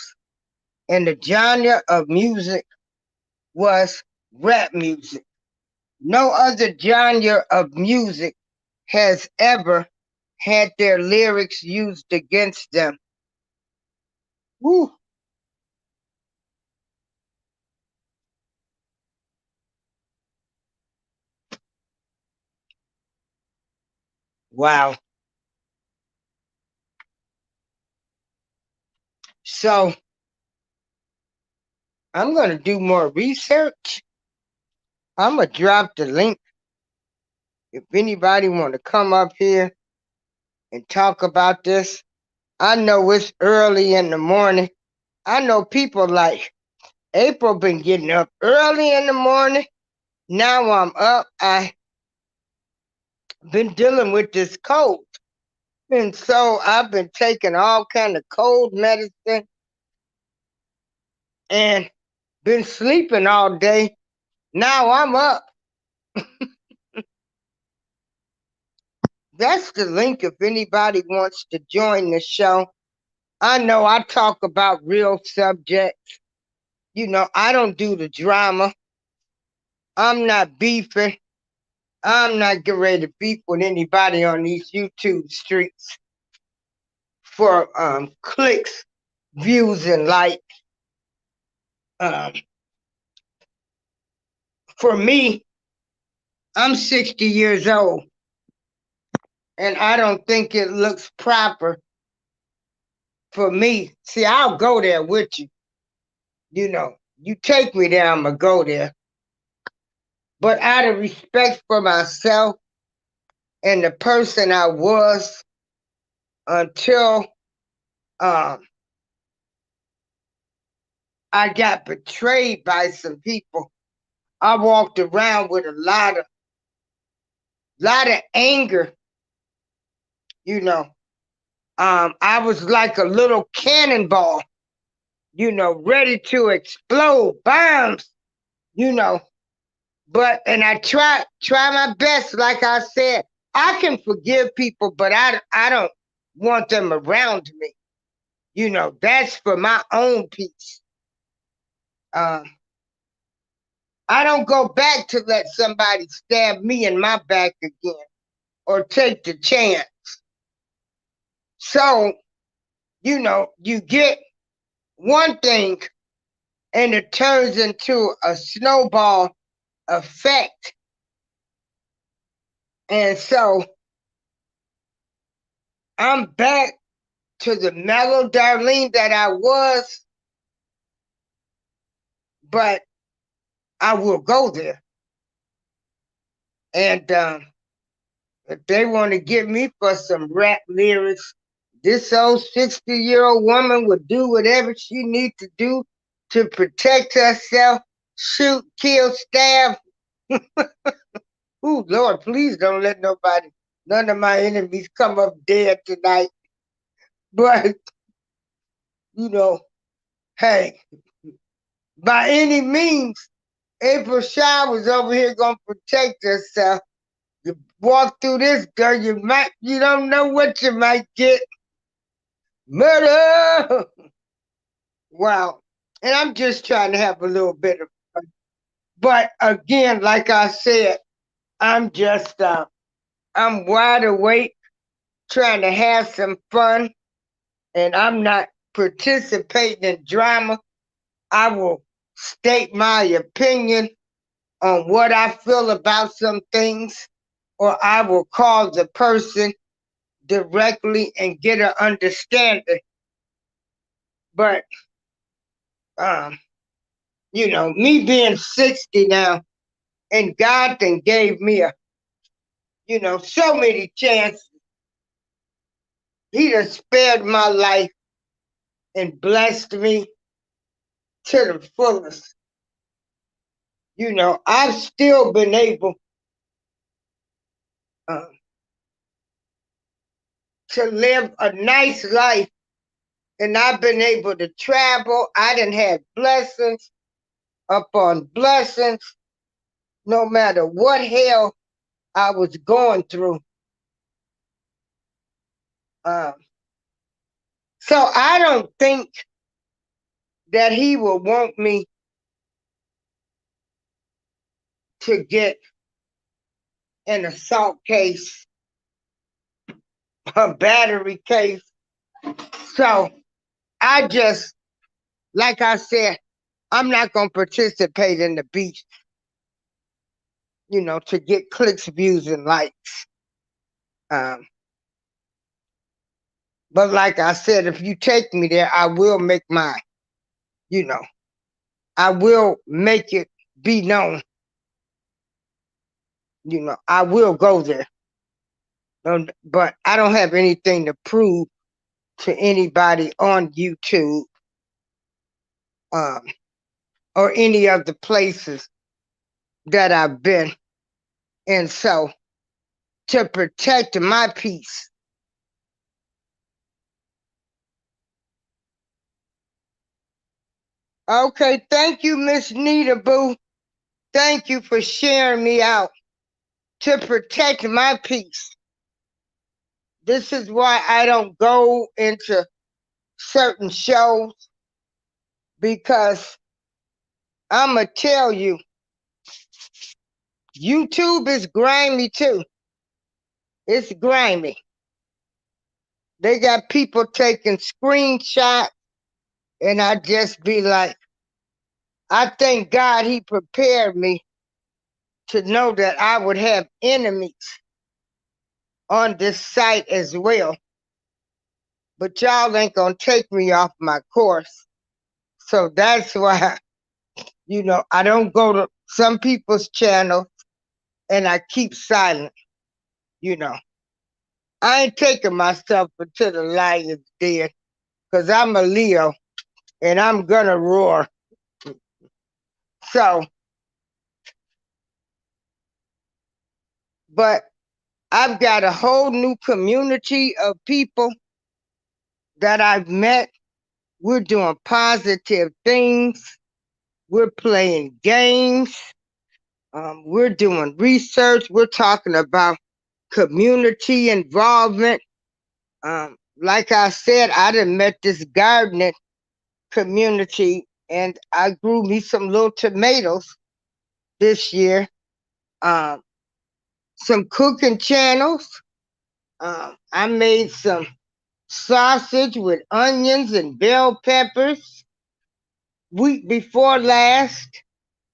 and the genre of music was rap music. No other genre of music has ever had their lyrics used against them. Woo. Wow. So I'm going to do more research. I'm going to drop the link if anybody want to come up here and talk about this. I know it's early in the morning. I know people like April been getting up early in the morning. Now I'm up. I been dealing with this cold. And so I've been taking all kind of cold medicine and been sleeping all day. Now I'm up. That's the link if anybody wants to join the show. I know I talk about real subjects. You know, I don't do the drama. I'm not beefing. I'm not getting ready to beef with anybody on these YouTube streets for clicks, views, and likes. Um, for me, I'm 60 years old, and I don't think it looks proper for me. See, I'll go there with you. You know, you take me there, I'm going to go there. But out of respect for myself and the person I was until I got betrayed by some people, I walked around with a lot of anger. You know, I was like a little cannonball, you know, ready to explode, bombs, you know. But and I try my best. Like I said, I can forgive people, but I don't want them around me. You know, that's for my own peace. I don't go back to let somebody stab me in my back again or take the chance. So, you know, you get one thing and it turns into a snowball effect. And so I'm back to the mellow Darlene that I was, but I will go there. And if they want to get me for some rap lyrics, this old 60-year-old woman would do whatever she needs to do to protect herself, shoot, kill, stab. Ooh, Lord, please don't let none of my enemies come up dead tonight. But, you know, hey, by any means, April Shaw was over here going to protect herself. You walk through this door, you don't know what you might get. Murder! Wow. And I'm just trying to have a little bit of fun. But again, like I said, I'm just, I'm wide awake, trying to have some fun, and I'm not participating in drama. I will state my opinion on what I feel about some things, or I will call the person directly and get an understanding. But, you know, me being 60 now, and God then gave me so many chances. He done spared my life and blessed me to the fullest. You know, I've still been able uh, to live a nice life, and I've been able to travel. I done had blessings upon blessings, no matter what hell I was going through. Uh, So I don't think that he will want me to get an assault case, a battery case. So I just, like I said, I'm not going to participate in the beef, to get clicks, views, and likes. Um, but like I said, if you take me there, I will make you know, I will make it be known. I will go there. But I don't have anything to prove to anybody on YouTube um, or any of the places that I've been. And so to protect my peace, okay, thank you, Miss Nita Boo. Thank you for sharing me out. To protect my peace. This is why I don't go into certain shows, because I'm going to tell you, YouTube is grimy too. It's grimy. They got people taking screenshots, and I just be like, I thank God he prepared me to know that I would have enemies on this site as well. But y'all ain't gonna take me off my course. So that's why, I don't go to some people's channel and I keep silent, you know. I ain't taking myself until the lion's dead, because I'm a Leo and I'm gonna roar. So, but I've got a whole new community of people that I've met. We're doing positive things. We're playing games. We're doing research. We're talking about community involvement. Like I said, I done met this gardening community, and I grew me some little tomatoes this year. Um, some cooking channels. I made some sausage with onions and bell peppers. Week before last,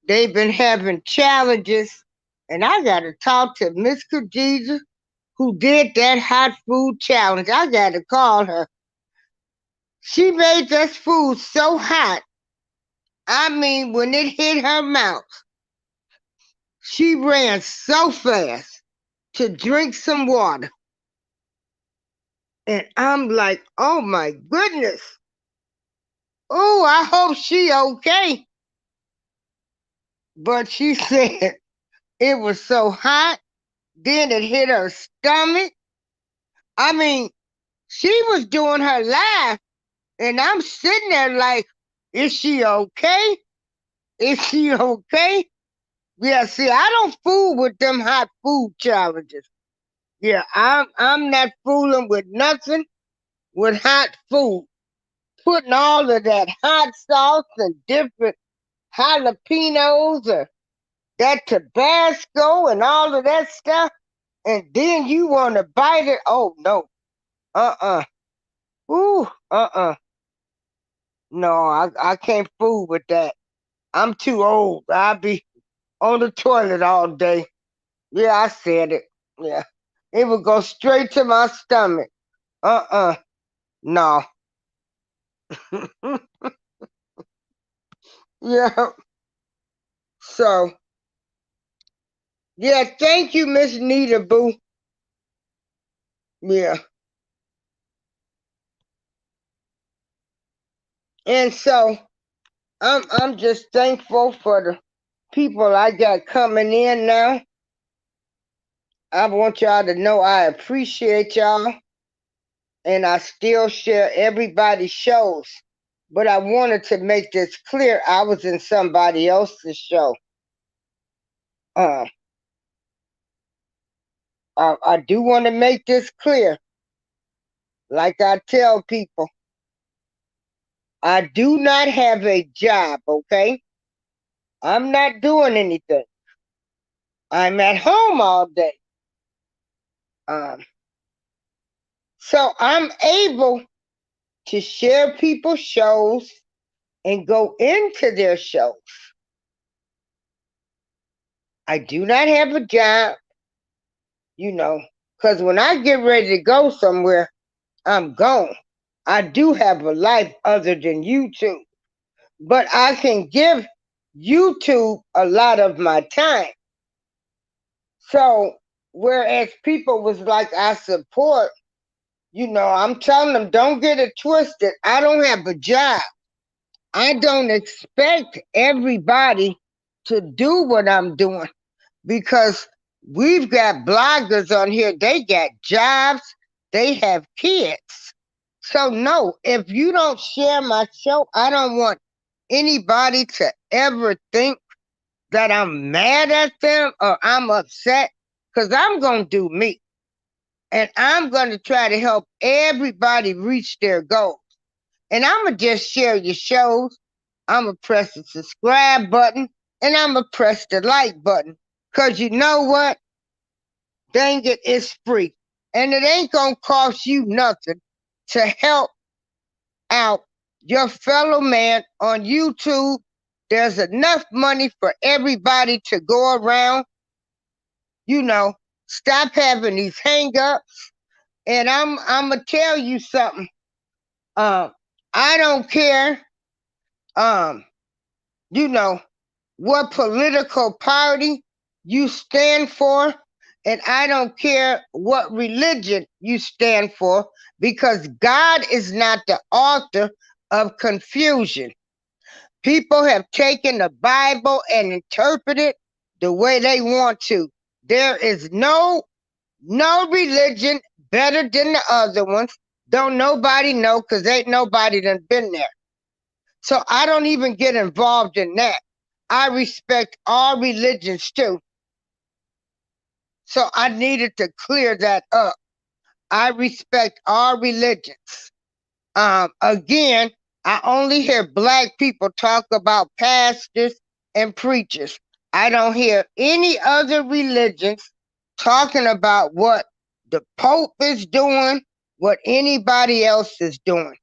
they've been having challenges, and I got to talk to Miss Khadija, who did that hot food challenge. I got to call her. She made this food so hot. I mean, when it hit her mouth, she ran so fast to drink some water. And I'm like, oh my goodness. Oh, I hope she okay. But she said it was so hot, then it hit her stomach. I mean, she was doing her laugh, and I'm sitting there like, is she okay? Is she okay? Yeah, see, I don't fool with them hot food challenges. Yeah, I'm not fooling with nothing with hot food. Putting all of that hot sauce and different jalapenos or that Tabasco and all of that stuff, and then you want to bite it. Oh no. Uh-uh. Ooh, uh-uh. No, I can't fool with that. I'm too old. I'll be on the toilet all day. Yeah, I said it. Yeah. It would go straight to my stomach. Uh-uh. No. Yeah. So, yeah, thank you, Miss Nita Boo. Yeah. And so I'm just thankful for the people I got coming in now. I want y'all to know I appreciate y'all, and I still share everybody's shows. But I wanted to make this clear. I was in somebody else's show. Uh, I do want to make this clear. Like I tell people, I do not have a job, okay? I'm not doing anything. I'm at home all day. Um, so I'm able to share people's shows and go into their shows. I do not have a job, you know, because when I get ready to go somewhere, I'm gone. I do have a life other than YouTube, but I can give YouTube a lot of my time. So, whereas people was like, I support, I'm telling them, don't get it twisted. I don't have a job. I don't expect everybody to do what I'm doing because we've got bloggers on here. They got jobs, they have kids. So, no, if you don't share my show, I don't want anybody to ever think that I'm mad at them or I'm upset because I'm going to do me. And I'm going to try to help everybody reach their goals. And I'm going to just share your shows. I'm going to press the subscribe button and I'm going to press the like button. Because you know what? Dang it, it's free. And it ain't going to cost you nothing to help out your fellow man on YouTube. There's enough money for everybody to go around. Stop having these hang-ups. And I'm gonna tell you something. I don't care. Um, you know what political party you stand for, and I don't care what religion you stand for, because God is not the author of confusion. People have taken the Bible and interpreted it the way they want to. There is no religion better than the other ones. Don't nobody know because ain't nobody done been there. So I don't even get involved in that. I respect all religions too. So I needed to clear that up. I respect all religions. Again, I only hear black people talk about pastors and preachers. I don't hear any other religions talking about what the Pope is doing, what anybody else is doing.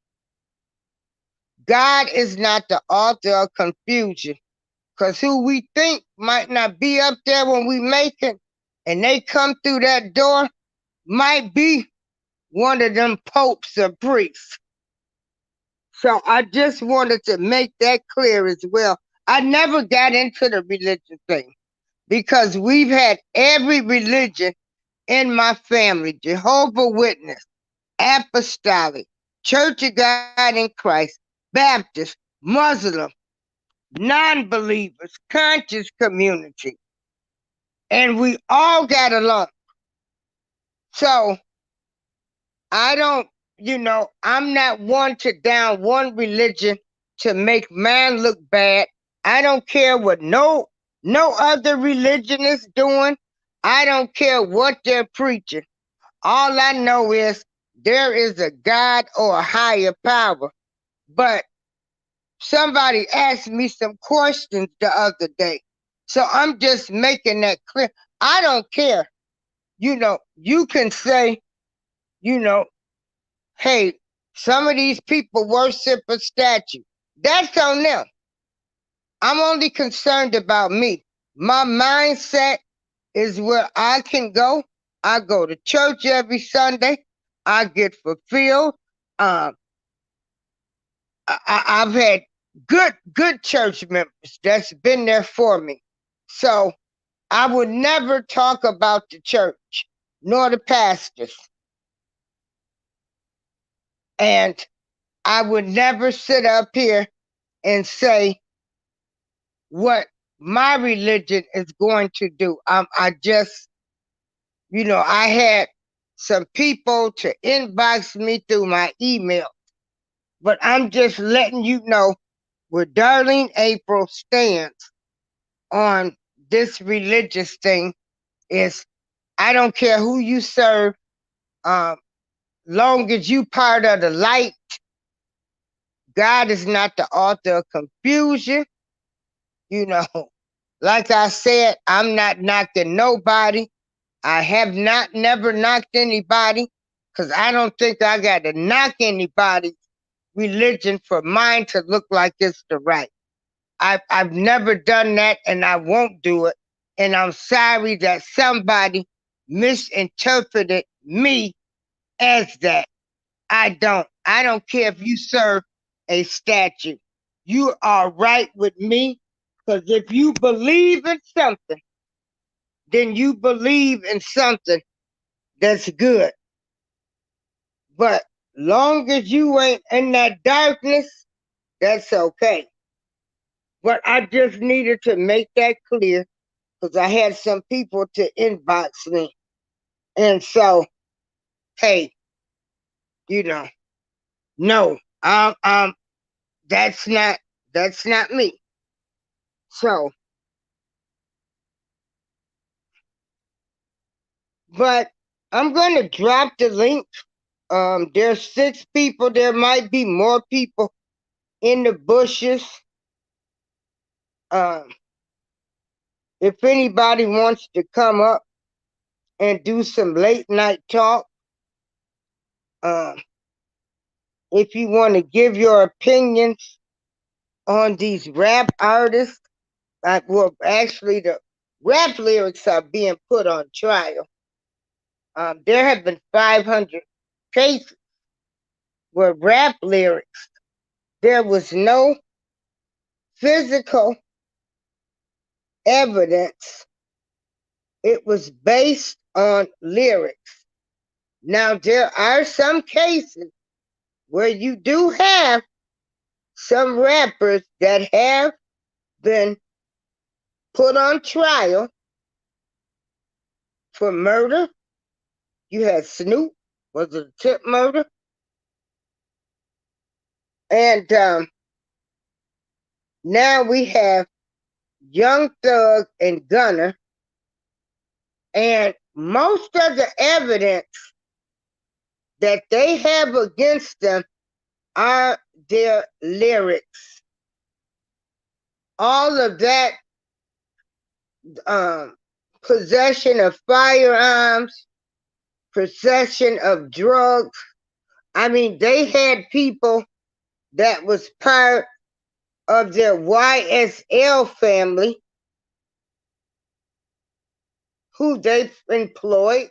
God is not the author of confusion, because who we think might not be up there when we make it, and they come through that door, might be one of them popes or priests. So I just wanted to make that clear as well. I never got into the religion thing because we've had every religion in my family: Jehovah Witness, Apostolic, Church of God in Christ, Baptist, Muslim, non-believers, conscious community, and we all got along. So I don't, I'm not one to down one religion to make man look bad. I don't care what no other religion is doing. I don't care what they're preaching. All I know is there is a God or a higher power. But somebody asked me some questions the other day. So I'm just making that clear. I don't care. You can say, you know, hey, some of these people worship a statue. That's on them. I'm only concerned about me. My mindset is where I can go. I go to church every Sunday. I get fulfilled. Um, I've had good church members that's been there for me. So I would never talk about the church nor the pastors. And I would never sit up here and say what my religion is going to do. I just, I had some people to inbox me through my email, but I'm just letting you know where Darlene April stands on this religious thing is I don't care who you serve, long as you part of the light, God is not the author of confusion. You know, like I said, I'm not knocking nobody. I have not never knocked anybody because I don't think I got to knock anybody's religion for mine to look like it's the right. I've never done that and I won't do it. And I'm sorry that somebody misinterpreted me as that. I don't. I don't care if you serve a statue. You are right with me because if you believe in something, then you believe in something that's good. But long as you ain't in that darkness, that's okay. But I just needed to make that clear because I had some people to inbox me. And so, hey, you know, no, that's not me. So, but I'm gonna drop the link. There's 6 people. There might be more people in the bushes. Um, if anybody wants to come up and do some late night talk, um, if you want to give your opinions on these rap artists, well, actually, the rap lyrics are being put on trial. There have been 500 cases where rap lyrics, there was no physical evidence. It was based on lyrics. Now, there are some cases where you do have some rappers that have been put on trial for murder. You had Snoop, was it a tip murder? And now we have Young Thug and Gunner. And most of the evidence that they have against them are their lyrics. All of that possession of firearms, possession of drugs. I mean, they had people that was part of their YSL family who they employed.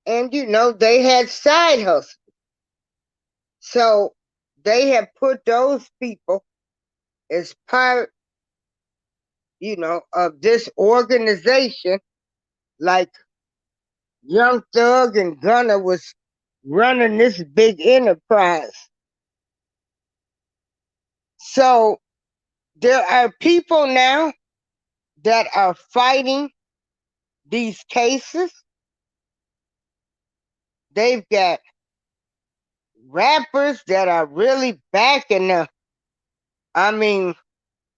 And, you know, they had side hustles. So they have put those people as part, you know, of this organization, like Young Thug and Gunner was running this big enterprise. So there are people now that are fighting these cases. They've got rappers that are really backing them. I mean,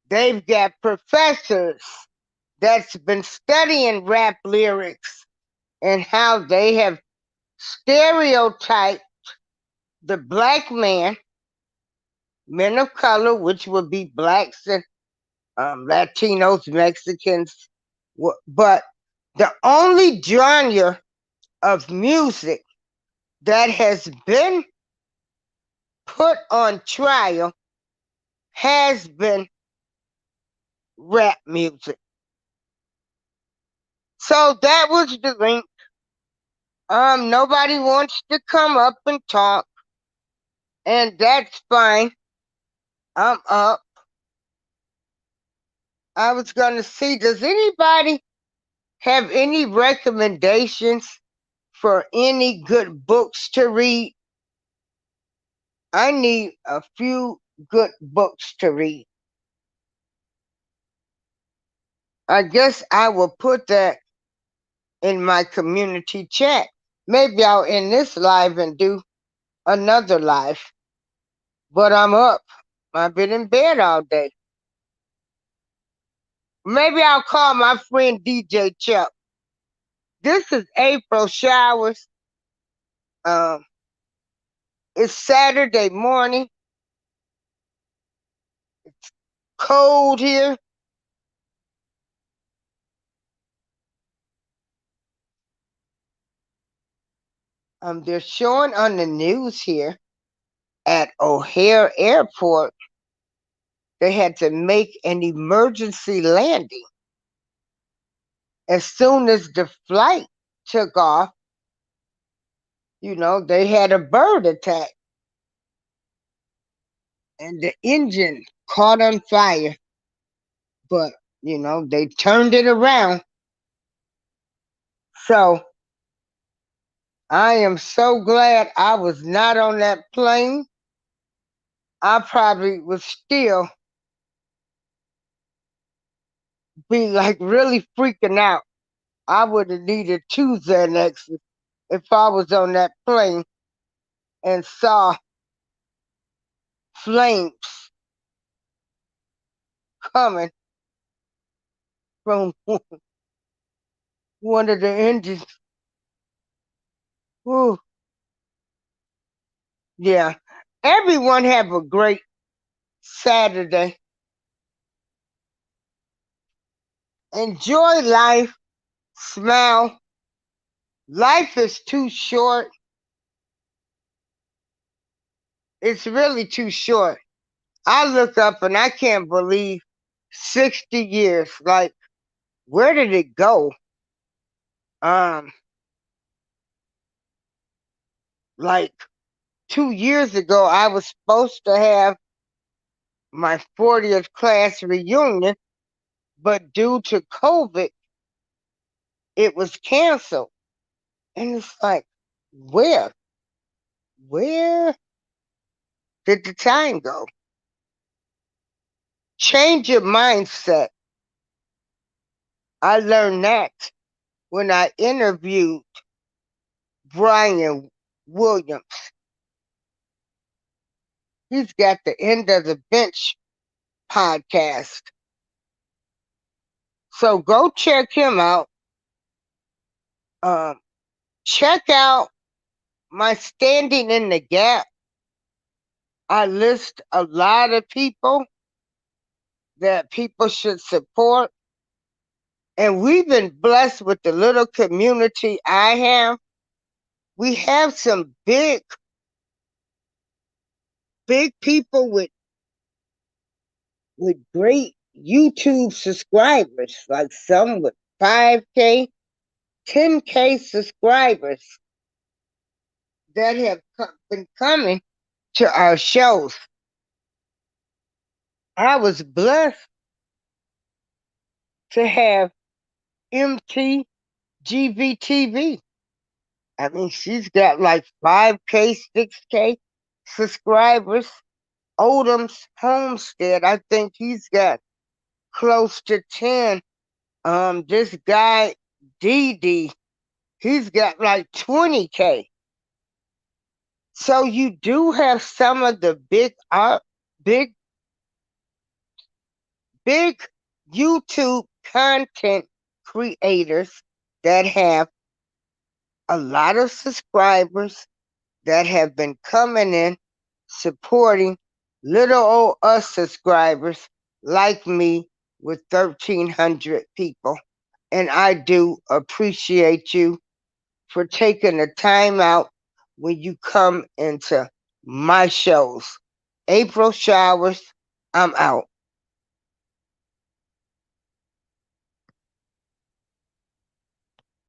they've got professors that's been studying rap lyrics and how they have stereotyped the black man, men of color, which would be blacks and Latinos, Mexicans. But the only genre of music that has been put on trial has been rap music. So that was the link. Nobody wants to come up and talk, and that's fine. I'm up. I was gonna see, does anybody have any recommendations for any good books to read? I need a few good books to read. I guess I will put that in my community chat. Maybe I'll end this live and do another live. But I'm up. I've been in bed all day. Maybe I'll call my friend DJ Chuck. This is April Showers. Um, it's Saturday morning. Cold here. They're showing on the news here at O'Hare Airport they had to make an emergency landing. As soon as the flight took off, they had a bird attack and the engine caught on fire. But, they turned it around. So I am so glad I was not on that plane. I probably would still be like really freaking out. I would have needed two Xanaxes if I was on that plane and saw flames coming from one of the engines. Whew. Yeah. Everyone have a great Saturday. Enjoy life. Smile. Life is too short. It's really too short. I look up and I can't believe 60 years. Like, where did it go? Um, like 2 years ago, I was supposed to have my 40th class reunion, but due to COVID, it was canceled. And it's like, where? Where did the time go? Change your mindset. I learned that when I interviewed Brian Williams. He's got the End of the Bench podcast. So go check him out. Um, check out my Standing in the Gap. I list a lot of people that people should support. And we've been blessed with the little community I have. We have some big people with great YouTube subscribers, like some with 5K, 10K subscribers that have been coming to our shows. I was blessed to have MTGVTV. I mean, she's got like 5K, 6K subscribers. Odom's Homestead, I think he's got close to 10. This guy, DD, he's got like 20K. So you do have some of the big YouTube content creators that have a lot of subscribers that have been coming in supporting little old us subscribers like me with 1,300 people. And I do appreciate you for taking the time out when you come into my shows. April Showers, I'm out.